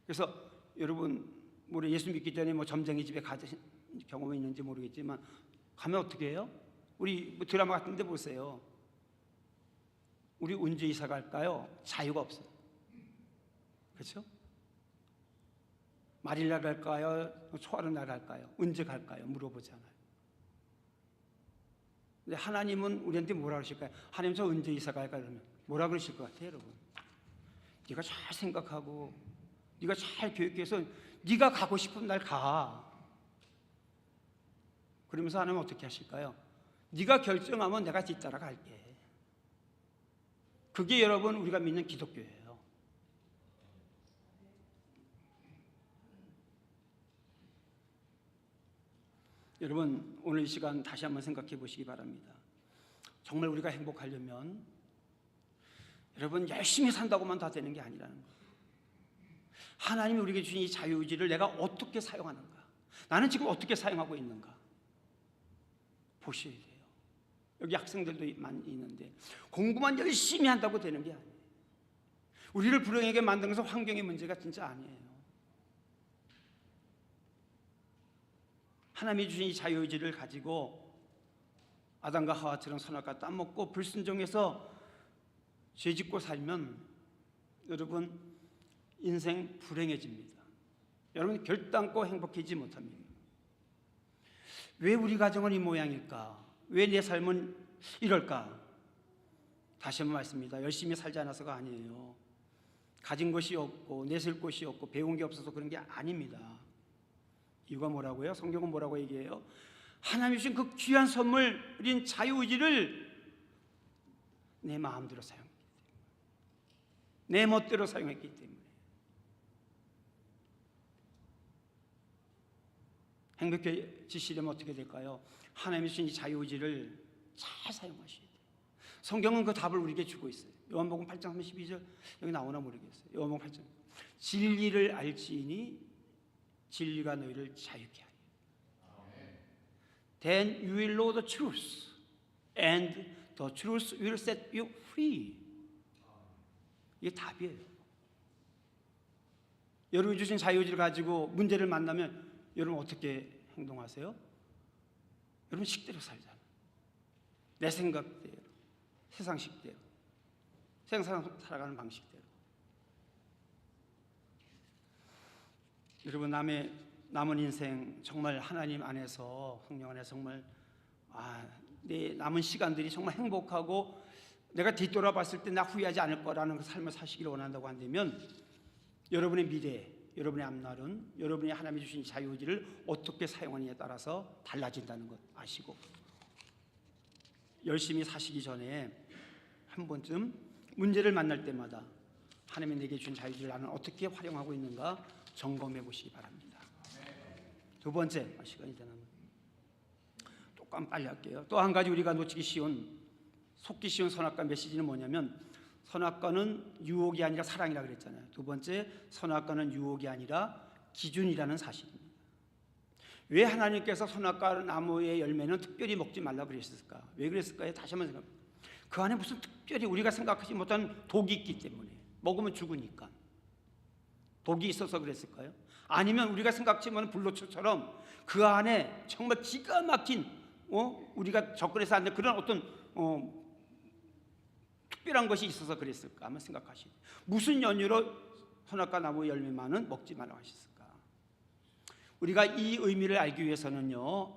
그래서 여러분, 우리 예수 믿기 전에 점쟁이 집에 가신 경험이 있는지 모르겠지만 가면 어떻게 해요? 우리 드라마 같은 데 보세요. 우리 언제 이사 갈까요? 자유가 없어요. 그렇죠? 말일날 갈까요? 초하루 날 갈까요? 언제 갈까요? 물어보잖아요. 근데 하나님은 우리한테 뭐라 그러실까요? 하나님, 저 언제 이사 갈까? 그러면 뭐라 그러실 것 같아요, 여러분? 네가 잘 생각하고 네가 잘 교육해서 네가 가고 싶은 날 가. 그러면서 하나님은 어떻게 하실까요? 네가 결정하면 내가 뒤따라 갈게. 그게 여러분 우리가 믿는 기독교예요. 여러분, 오늘 이 시간 다시 한번 생각해 보시기 바랍니다. 정말 우리가 행복하려면 여러분, 열심히 산다고만 다 되는 게 아니라는 거예요. 하나님이 우리에게 주신 이 자유의지를 내가 어떻게 사용하는가, 나는 지금 어떻게 사용하고 있는가 보셔야 돼요. 여기 학생들도 많이 있는데 공부만 열심히 한다고 되는 게 아니에요. 우리를 불행하게 만든 것은 환경의 문제가 진짜 아니에요. 하나님이 주신 이 자유의지를 가지고 아담과 하와처럼 선악과 따먹고 불순종해서 죄짓고 살면 여러분 인생 불행해집니다. 여러분 결단코 행복해지지 못합니다. 왜 우리 가정은 이 모양일까? 왜 내 삶은 이럴까? 다시 한번 말씀입니다. 열심히 살지 않아서가 아니에요. 가진 것이 없고 내세울 것이 없고 배운 게 없어서 그런 게 아닙니다. 이유가 뭐라고요? 성경은 뭐라고 얘기해요? 하나님이 주신 그 귀한 선물인 자유의지를 내 마음대로 사용했기 때문에, 내 멋대로 사용했기 때문에 행복해지시려면 어떻게 될까요? 하나님이 주신 이 자유의지를 잘 사용하셔야 돼요. 성경은 그 답을 우리에게 주고 있어요. 요한복음 8장 32절 여기 나오나 모르겠어요. 요한복음 8장 진리를 알지니 진리가 너희를 자유케 하리라. Then you will know the truth and the truth will set you free. 이게 답이에요. 여러분이 주신 자유의지를 가지고 문제를 만나면 여러분 어떻게 행동하세요? 여러분 식대로 살잖아요. 내 생각대로, 세상식대로, 세상 살아가는 방식대로. 여러분 남은 인생 정말 하나님 안에서, 성령 안에서 정말 내 남은 시간들이 정말 행복하고 내가 뒤돌아봤을 때 나 후회하지 않을 거라는 그 삶을 사시기를 원한다고 한다면 여러분의 미래, 여러분의 앞날은 여러분이 하나님이 주신 자유의지를 어떻게 사용하느냐에 따라서 달라진다는 것 아시고, 열심히 사시기 전에 한 번쯤 문제를 만날 때마다 하나님이 내게 준 자유의지를 나는 어떻게 활용하고 있는가 점검해 보시기 바랍니다. 두 번째, 시간이 되나요? 조금 빨리 할게요. 또 한 가지 우리가 놓치기 쉬운, 속기 쉬운 선악과 메시지는 뭐냐면, 선악과는 유혹이 아니라 사랑이라 그랬잖아요. 두 번째, 선악과는 유혹이 아니라 기준이라는 사실입니다. 왜 하나님께서 선악과 나무의 열매는 특별히 먹지 말라 그랬을까? 왜 그랬을까요? 다시 한번 생각해보세요. 그 안에 무슨 특별히 우리가 생각하지 못한 독이 있기 때문에, 먹으면 죽으니까 독이 있어서 그랬을까요? 아니면 우리가 생각지 못한 불로초처럼 그 안에 정말 기가 막힌 우리가 접근해서 안 돼 그런 어떤 특별한 것이 있어서 그랬을까? 한번 생각하시죠. 무슨 연유로 선악과 나무 열매만은 먹지 말라고 하셨을까? 우리가 이 의미를 알기 위해서는요,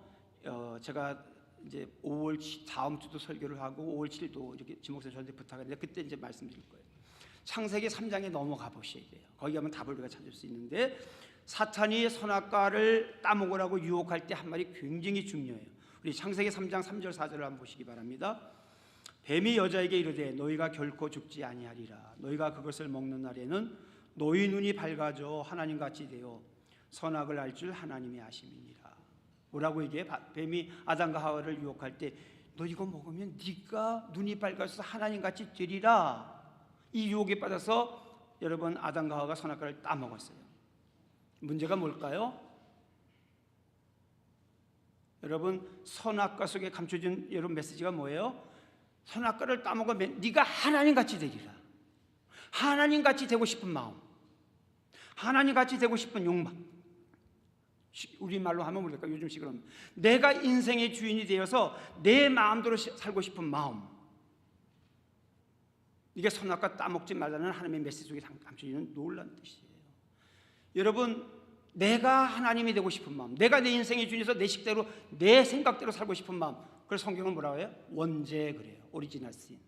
제가 이제 5월 다음 주도 설교를 하고 5월 7일도 이렇게 지목사 저한테 부탁했는데 그때 이제 말씀드릴 거예요. 창세기 3장에 넘어가 보셔야 돼요. 거기 가면 답을 우리가 찾을 수 있는데, 사탄이 선악과를 따먹으라고 유혹할 때 한 말이 굉장히 중요해요. 우리 창세기 3장 3절 4절을 한번 보시기 바랍니다. 뱀이 여자에게 이르되 너희가 결코 죽지 아니하리라. 너희가 그것을 먹는 날에는 너희 눈이 밝아져 하나님같이 되어 선악을 알 줄 하나님이 아심이니라. 뭐라고 얘기해? 뱀이 아담과 하와를 유혹할 때 너 이거 먹으면 네가 눈이 밝아져서 하나님같이 되리라. 이 유혹에 빠져서 여러분 아담과 하와가 선악과를 따먹었어요. 문제가 뭘까요? 여러분 선악과 속에 감춰진 여러분 메시지가 뭐예요? 선악과를 따먹으면 네가 하나님같이 되리라. 하나님같이 되고 싶은 마음, 하나님같이 되고 싶은 욕망, 우리말로 하면 모르겠까 요즘식으로 하면 내가 인생의 주인이 되어서 내 마음대로 살고 싶은 마음, 이게 선악과 따먹지 말라는 하나님의 메시지 속에 감춰지는 놀라운 뜻이에요. 여러분 내가 하나님이 되고 싶은 마음, 내가 내 인생의 주인에서 내 식대로 내 생각대로 살고 싶은 마음, 그래서 성경은 뭐라고 해요? 원죄 그래요. 오리지널 신.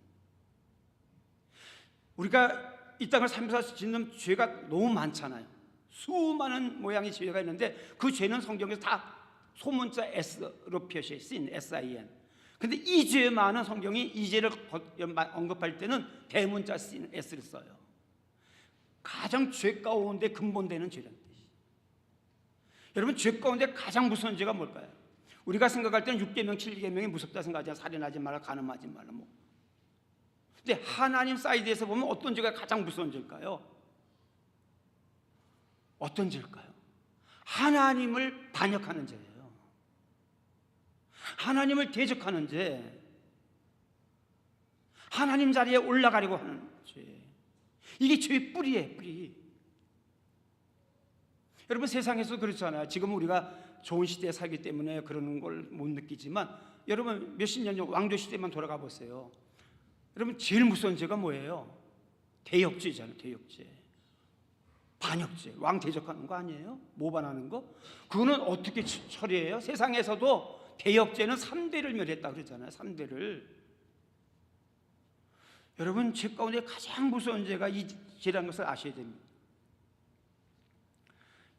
우리가 이 땅을 살면서 짓는 죄가 너무 많잖아요. 수많은 모양의 죄가 있는데 그 죄는 성경에서 다 소문자 S로 표시해, sin, S-I-N. 근데 이 죄 많은 성경이 이 죄를 언급할 때는 대문자 sin, S를 써요. 가장 죄 가운데 근본되는 죄라는 뜻이에요. 여러분 죄 가운데 가장 무서운 죄가 뭘까요? 우리가 생각할 때는 6계명, 7계명이 무섭다 생각하잖아요. 살인하지 말라, 간음하지 말라 뭐. 근데 하나님 사이드에서 보면 어떤 죄가 가장 무서운 죄일까요? 어떤 죄일까요? 하나님을 반역하는 죄예요. 하나님을 대적하는 죄, 하나님 자리에 올라가려고 하는 죄. 이게 죄의 뿌리예요, 뿌리. 여러분, 세상에서 그렇잖아요. 지금 우리가 좋은 시대에 살기 때문에 그러는 걸 못 느끼지만, 여러분 몇십 년 전 왕조 시대만 돌아가 보세요. 여러분, 제일 무서운 죄가 뭐예요? 대역죄잖아요. 대역죄, 반역죄. 왕 대적하는 거 아니에요? 모반하는 거. 그거는 어떻게 처리해요? 세상에서도 대역죄는 3대를 멸했다 그러잖아요. 3대를. 여러분, 죄 가운데 가장 무서운 죄가 이 죄라는 것을 아셔야 됩니다.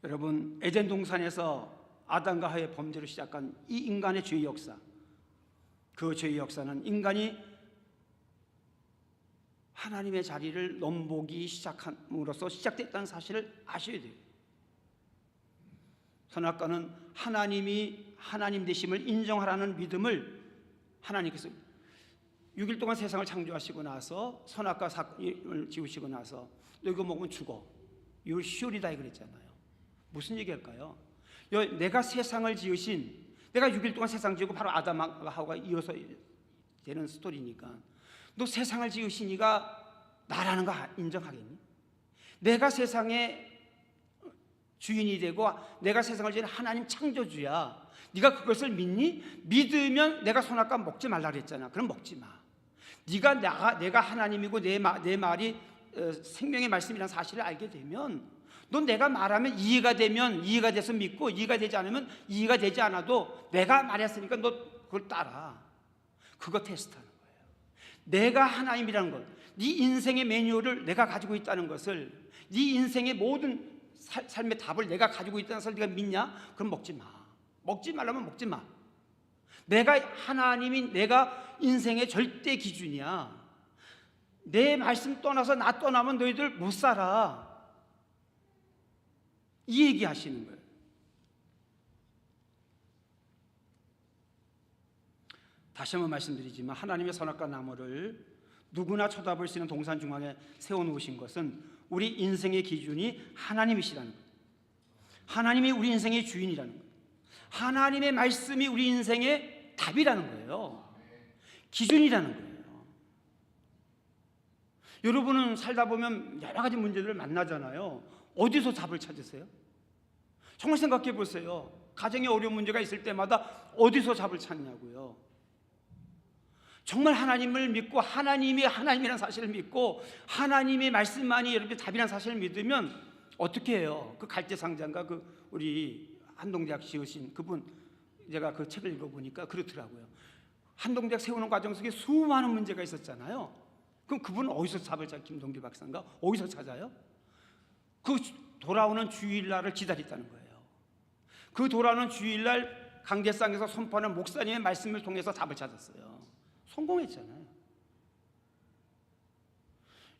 여러분, 에덴 동산에서 아담과 하와의 범죄로 시작한 이 인간의 죄의 역사, 그 죄의 역사는 인간이 하나님의 자리를 넘보기 시작함으로써 시작됐다는 사실을 아셔야 돼요. 선악과는 하나님이 하나님 되심을 인정하라는 믿음을 하나님께서 6일 동안 세상을 창조하시고 나서 선악과 사건을 지으시고 나서 너 이거 먹으면 죽어, You surely die 그랬잖아요. 무슨 얘기할까요? 내가 세상을 지으신, 내가 6일 동안 세상 지으고 바로 아담과 하와가 이어서 되는 스토리니까, 너 세상을 지으신 이가 나라는 거 인정하겠니? 내가 세상의 주인이 되고 내가 세상을 지은 하나님 창조주야. 네가 그것을 믿니? 믿으면 내가 선악과 먹지 말라 그랬잖아. 그럼 먹지 마. 내가 하나님이고 내 말이 생명의 말씀이라는 사실을 알게 되면, 넌 내가 말하면 이해가 되면 이해가 돼서 믿고, 이해가 되지 않으면 이해가 되지 않아도 내가 말했으니까 너 그걸 따라. 그거 테스트하는 거예요. 내가 하나님이라는 것, 네 인생의 매뉴얼을 내가 가지고 있다는 것을, 네 인생의 모든 삶의 답을 내가 가지고 있다는 것을 네가 믿냐? 그럼 먹지 마. 먹지 말라면 먹지 마. 내가 하나님이 내가 인생의 절대 기준이야. 내 말씀 떠나서 나 떠나면 너희들 못 살아. 이 얘기 하시는 거예요. 다시 한번 말씀드리지만, 하나님의 선악과 나무를 누구나 쳐다볼 수 있는 동산 중앙에 세워놓으신 것은 우리 인생의 기준이 하나님이시라는 거예요. 하나님이 우리 인생의 주인이라는 거예요. 하나님의 말씀이 우리 인생의 답이라는 거예요. 기준이라는 거예요. 여러분은 살다 보면 여러 가지 문제들을 만나잖아요. 어디서 답을 찾으세요? 정말 생각해 보세요. 가정에 어려운 문제가 있을 때마다 어디서 답을 찾냐고요. 정말 하나님을 믿고 하나님이 하나님이라는 사실을 믿고 하나님의 말씀만이 여러분의 답이라는 사실을 믿으면 어떻게 해요? 그 갈대상자인가, 그 우리 한동대학 지으신 그분, 제가 그 책을 읽어보니까 그렇더라고요. 한동대학 세우는 과정 속에 수많은 문제가 있었잖아요. 그럼 그분은 어디서 답을 찾, 김동길 박사인가? 어디서 찾아요? 그 돌아오는 주일날을 기다렸다는 거예요. 그 돌아오는 주일날 강대상에서 선포하는 목사님의 말씀을 통해서 답을 찾았어요. 성공했잖아요.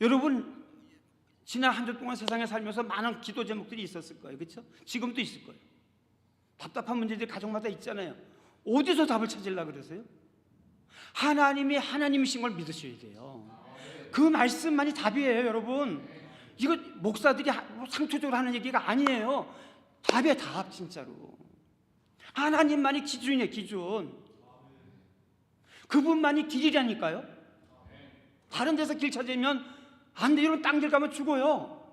여러분, 지난 한 주 동안 세상에 살면서 많은 기도 제목들이 있었을 거예요. 그렇죠? 지금도 있을 거예요. 답답한 문제들이 가정마다 있잖아요. 어디서 답을 찾으려고 그러세요? 하나님이 하나님이신 걸 믿으셔야 돼요. 그 말씀만이 답이에요, 여러분. 이거 목사들이 상투적으로 하는 얘기가 아니에요. 답이에요, 답. 진짜로 하나님만이 기준이에요, 기준. 그분만이 길이라니까요. 다른 데서 길 찾으면 안 돼. 여러분, 딴 길 가면 죽어요.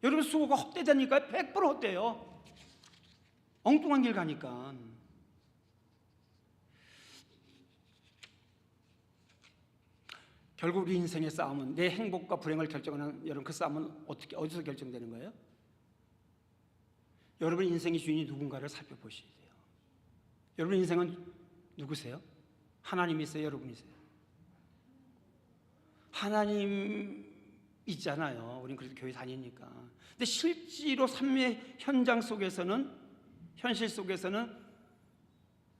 여러분, 수고가 헛되다니까요. 100% 헛돼요. 엉뚱한 길 가니까. 결국 우리 인생의 싸움은, 내 행복과 불행을 결정하는, 여러분, 그 싸움은 어디서 결정되는 거예요? 여러분 인생의 주인이 누군가를 살펴보셔야 돼요. 여러분 인생은 누구세요? 하나님이세요? 여러분이세요? 하나님 있잖아요. 우린 그래도 교회 다니니까. 근데 실제로 삶의 현장 속에서는, 현실 속에서는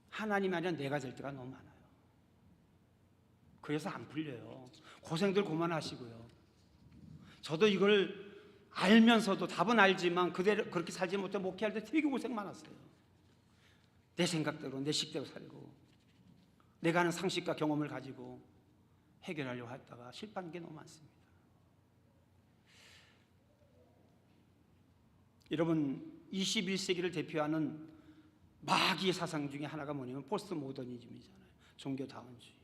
하나님이 아니라 내가 될 때가 너무 많아요. 그래서 안 풀려요. 고생들 그만하시고요. 저도 이걸 알면서도, 답은 알지만 그대로 그렇게 살지 못해 목회할 때 되게 고생 많았어요. 내 생각대로, 내 식대로 살고, 내가 하는 상식과 경험을 가지고 해결하려고 했다가 실패한 게 너무 많습니다. 여러분, 21세기를 대표하는 마귀의 사상 중에 하나가 뭐냐면 포스트 모더니즘이잖아요. 종교다원주의.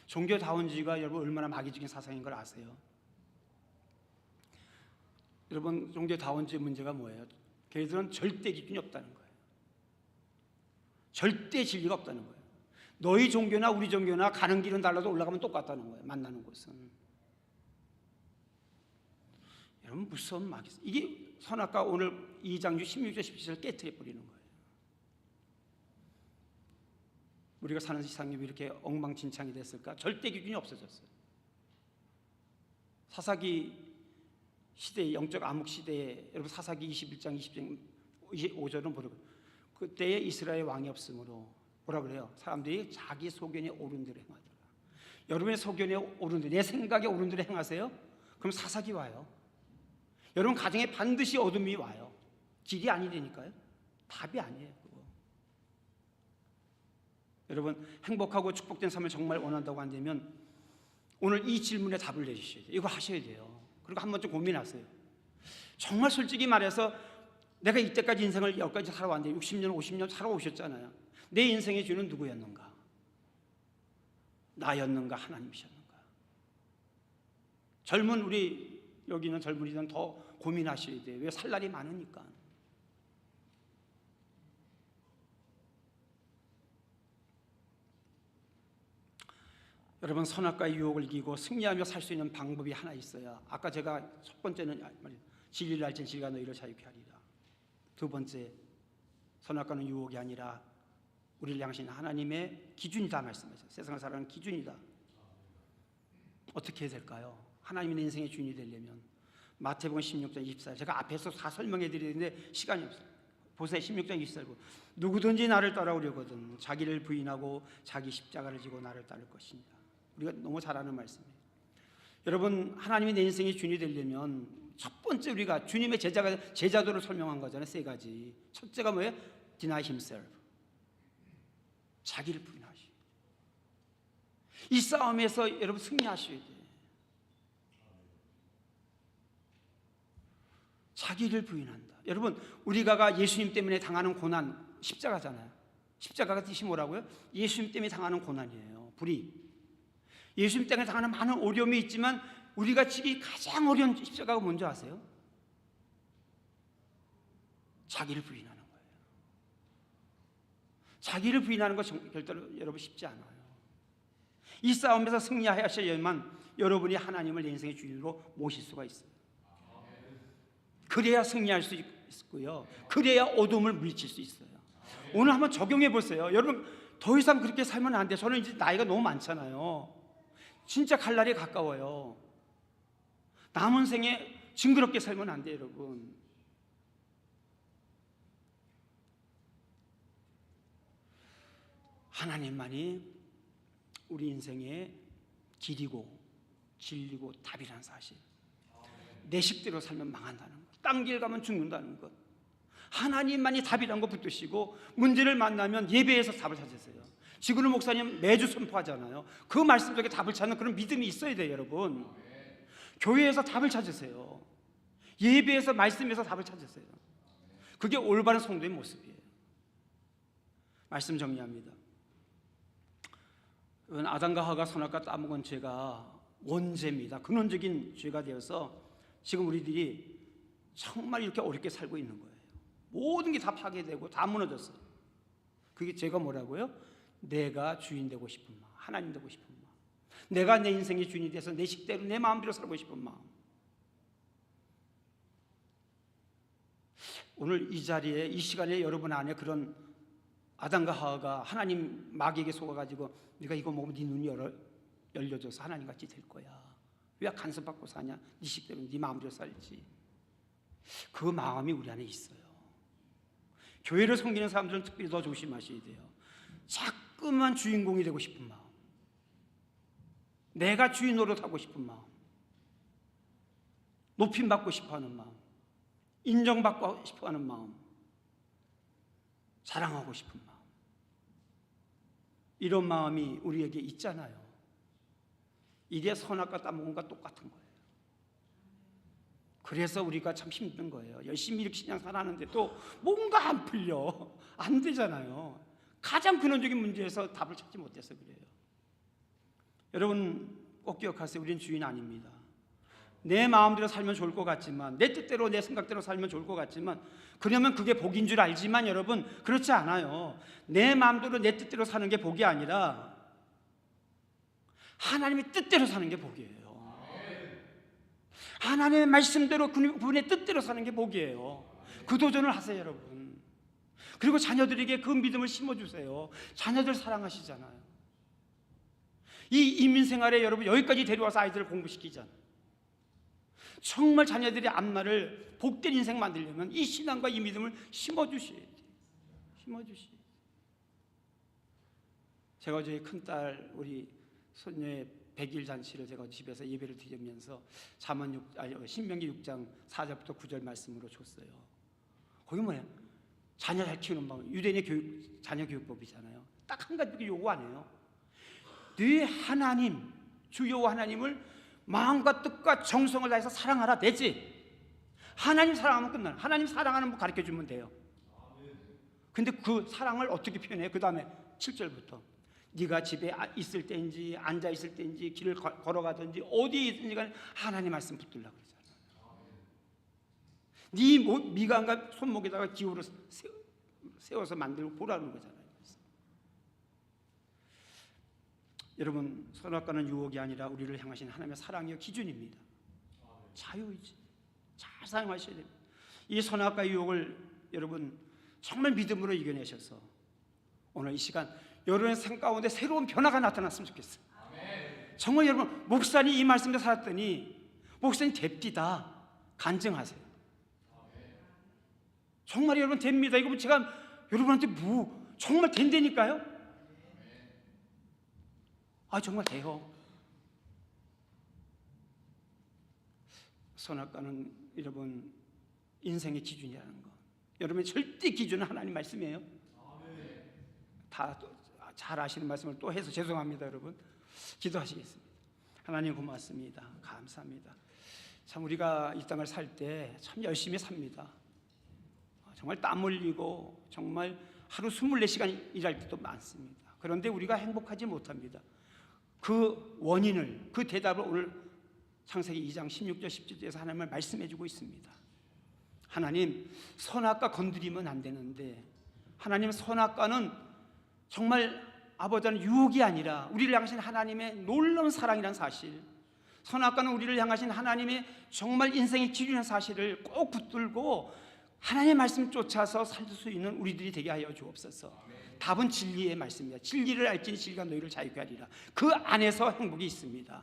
종교다원주의가 여러분 얼마나 마귀적인 사상인 걸 아세요? 여러분, 종교다원주의 문제가 뭐예요? 걔들은 절대 기준이 없다는 거예요. 절대 진리가 없다는 거예요. 너희 종교나 우리 종교나 가는 길은 달라도 올라가면 똑같다는 거예요. 만나는 곳은. 여러분, 무서운 막이 있어요. 이게 선악과 오늘 2장 16절 17절을 깨트려 버리는 거예요. 우리가 사는 세상이 왜 이렇게 엉망진창이 됐을까? 절대 기준이 없어졌어요. 사사기 시대, 영적 암흑 시대에, 여러분 사사기 21장 25절은 뭐라고? 그때에 이스라엘 왕이 없으므로 뭐라 그래요? 사람들이 자기 소견에 옳은 대로 행하더라. 여러분의 소견에 옳은 대로, 내 생각에 옳은 대로 행하세요? 그럼 사사기 와요. 여러분 가정에 반드시 어둠이 와요. 길이 아니라니까요. 답이 아니에요. 그거. 여러분, 행복하고 축복된 삶을 정말 원한다고 한다면 오늘 이 질문에 답을 내주셔야 돼요. 이거 하셔야 돼요. 그리고 한번 좀 고민하세요. 정말 솔직히 말해서 내가 이때까지 인생을 여기까지 살아왔는데 60년, 50년 살아오셨잖아요. 내 인생의 주는 누구였는가? 나였는가? 하나님이셨는가? 젊은 우리 여기 있는 젊은이들은 더 고민하셔야 돼요. 왜? 살 날이 많으니까. 여러분, 선악과의 유혹을 이기고 승리하며 살 수 있는 방법이 하나 있어요. 아까 제가 첫 번째는 진리를 알지 진리가 너희를 자유케 하리라. 두 번째, 선악과는 유혹이 아니라 우리를 향하신 하나님의 기준이다 말씀하셨어요. 세상을 살아가는 기준이다. 어떻게 해야 될까요? 하나님의 내 인생의 주인이 되려면 마태복음 16장 24절, 제가 앞에서 다 설명해 드리는데 시간이 없어요. 보세요. 16장 24절, 누구든지 나를 따라오려거든 자기를 부인하고 자기 십자가를 지고 나를 따를 것입니다. 우리가 너무 잘 아는 말씀이에요. 여러분, 하나님이 내 인생의 주인이 되려면 첫 번째 우리가 주님의 제자도를 설명한 거잖아요. 세 가지. 첫째가 뭐예요? Deny himself. 자기를 부인하시오. 이 싸움에서 여러분 승리하셔야 돼요. 자기를 부인한다. 여러분, 우리가 예수님 때문에 당하는 고난, 십자가잖아요. 십자가가 뜻이 뭐라고요? 예수님 때문에 당하는 고난이에요. 불이. 예수님 때문에 당하는 많은 어려움이 있지만 우리가 지기 가장 어려운 십자가가 뭔지 아세요? 자기를 부인하는 거예요. 자기를 부인하는 거 별도로 여러분 쉽지 않아요. 이 싸움에서 승리하셔야만 여러분이 하나님을 내 인생의 주인으로 모실 수가 있어요. 그래야 승리할 수 있고요. 그래야 어둠을 물리칠 수 있어요. 오늘 한번 적용해 보세요. 여러분, 더 이상 그렇게 살면 안 돼요. 저는 이제 나이가 너무 많잖아요. 진짜 갈 날이 가까워요. 남은 생에 징그럽게 살면 안 돼요, 여러분. 하나님만이 우리 인생의 길이고 진리고 답이라는 사실. 내 식대로 살면 망한다는 것, 딴 길 가면 죽는다는 것, 하나님만이 답이라는 거 붙드시고 문제를 만나면 예배에서 답을 찾으세요. 지구를 목사님 매주 선포하잖아요. 그 말씀 속에 답을 찾는 그런 믿음이 있어야 돼요, 여러분. 교회에서 답을 찾으세요. 예배에서 말씀에서 답을 찾으세요. 그게 올바른 성도의 모습이에요. 말씀 정리합니다. 아담과 하와가 선악과 따먹은 죄가 원죄입니다. 근원적인 죄가 되어서 지금 우리들이 정말 이렇게 어렵게 살고 있는 거예요. 모든 게 다 파괴되고 다 무너졌어요. 그게 죄가 뭐라고요? 내가 주인 되고 싶은 마음, 하나님 되고 싶은 마음, 내가 내 인생의 주인이 돼서 내 식대로 내 마음대로 살고 싶은 마음. 오늘 이 자리에 이 시간에 여러분 안에 그런 아담과 하와가 하나님 마귀에게 속아가지고 네가 이거 먹으면 네 눈이 열려져서 하나님같이 될 거야, 왜 간섭받고 사냐, 네 식대로 네 마음대로 살지, 그 마음이 우리 안에 있어요. 교회를 섬기는 사람들은 특별히 더 조심하셔야 돼요. 자꾸만 주인공이 되고 싶은 마음, 내가 주인 노릇하고 싶은 마음, 높임받고 싶어하는 마음, 인정받고 싶어하는 마음, 자랑하고 싶은 마음, 이런 마음이 우리에게 있잖아요. 이게 선악과 따먹은과 똑같은 거예요. 그래서 우리가 참 힘든 거예요. 열심히 이렇게 신앙 살아하는데 또 뭔가 안 풀려, 안 되잖아요. 가장 근원적인 문제에서 답을 찾지 못해서 그래요. 여러분 꼭 기억하세요. 우리는 주인 아닙니다. 내 마음대로 살면 좋을 것 같지만, 내 뜻대로 내 생각대로 살면 좋을 것 같지만, 그러면 그게 복인 줄 알지만 여러분, 그렇지 않아요. 내 마음대로 내 뜻대로 사는 게 복이 아니라 하나님의 뜻대로 사는 게 복이에요. 하나님의 말씀대로 그분의 뜻대로 사는 게 복이에요. 그 도전을 하세요, 여러분. 그리고 자녀들에게 그 믿음을 심어주세요. 자녀들 사랑하시잖아요. 이 이민생활에 여러분 여기까지 데려와서 아이들을 공부시키잖아요. 정말 자녀들의 앞날을 복된 인생 만들려면 이 신앙과 이 믿음을 심어주셔야 돼요. 심어주셔야 돼요. 제가 저희 큰딸 우리 손녀의 100일 잔치를 제가 집에서 예배를 드리면서 신명기 6장 4절부터 9절 말씀으로 줬어요. 거기 뭐예요? 자녀 잘 키우는 방법, 유대인의 자녀 교육법이잖아요. 딱 한 가지밖에 요구 안 해요. 네 하나님, 주 여호와 하나님을 마음과 뜻과 정성을 다해서 사랑하라 되지. 하나님 사랑하면 끝나요. 하나님 사랑하는 법 가르쳐주면 돼요. 근데 그 사랑을 어떻게 표현해요? 그 다음에 7절부터 네가 집에 있을 때인지 앉아 있을 때인지 길을 걸어가든지 어디에 있든지 간에 하나님 말씀 붙들라 그러잖아요. 네 미간과 손목에다가 기호를 세워서 만들고 보라는 거잖아요. 여러분, 선악과는 유혹이 아니라 우리를 향하신 하나님의 사랑의 기준입니다. 자유의지 잘 사용하셔야 됩니다. 이 선악과 유혹을 여러분 정말 믿음으로 이겨내셔서 오늘 이 시간 여러분의 삶 가운데 새로운 변화가 나타났으면 좋겠어요. 정말 여러분, 목사님 이 말씀에 살았더니 목사님 됩디다 간증하세요. 정말 여러분 됩니다. 이거 제가 여러분한테 정말 된다니까요. 정말 돼요. 선악과는 여러분 인생의 기준이라는 거, 여러분의 절대 기준은 하나님 말씀이에요. 다 잘 아시는 말씀을 또 해서 죄송합니다. 여러분 기도하시겠습니다. 하나님 고맙습니다. 감사합니다. 참 우리가 이 땅을 살 때 참 열심히 삽니다. 정말 땀 흘리고 정말 하루 24시간 일할 때도 많습니다. 그런데 우리가 행복하지 못합니다. 그 원인을, 그 대답을 오늘 창세기 2장 16절 17절에서 하나님을 말씀해 주고 있습니다. 하나님, 선악과 건드리면 안 되는데 하나님, 선악과는 정말 아버지는 유혹이 아니라 우리를 향하신 하나님의 놀라운 사랑이라는 사실, 선악과는 우리를 향하신 하나님의 정말 인생의 기준이라는 사실을 꼭 붙들고 하나님의 말씀 쫓아서 살 수 있는 우리들이 되게 하여 주옵소서. 답은 진리의 말씀입니다. 진리를 알지니 진리가 너희를 자유케 하리라. 그 안에서 행복이 있습니다.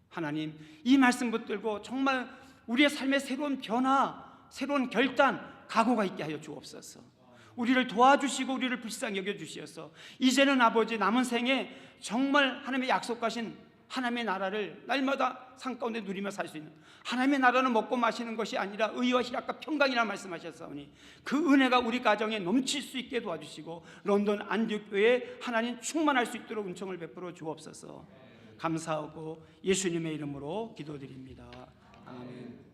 하나님, 이 말씀 붙들고 정말 우리의 삶의 새로운 변화, 새로운 결단, 각오가 있게 하여 주옵소서. 우리를 도와주시고 우리를 불쌍히 여겨주시어서 이제는 아버지 남은 생에 정말 하나님의 약속하신 하나님의 나라를 날마다 산 가운데 누리며 살 수 있는, 하나님의 나라는 먹고 마시는 것이 아니라 의와 희락과 평강이라 말씀하셨사오니 그 은혜가 우리 가정에 넘칠 수 있게 도와주시고 런던 안디옥교회에 하나님 충만할 수 있도록 은총을 베풀어 주옵소서. 감사하고 예수님의 이름으로 기도드립니다. 아멘.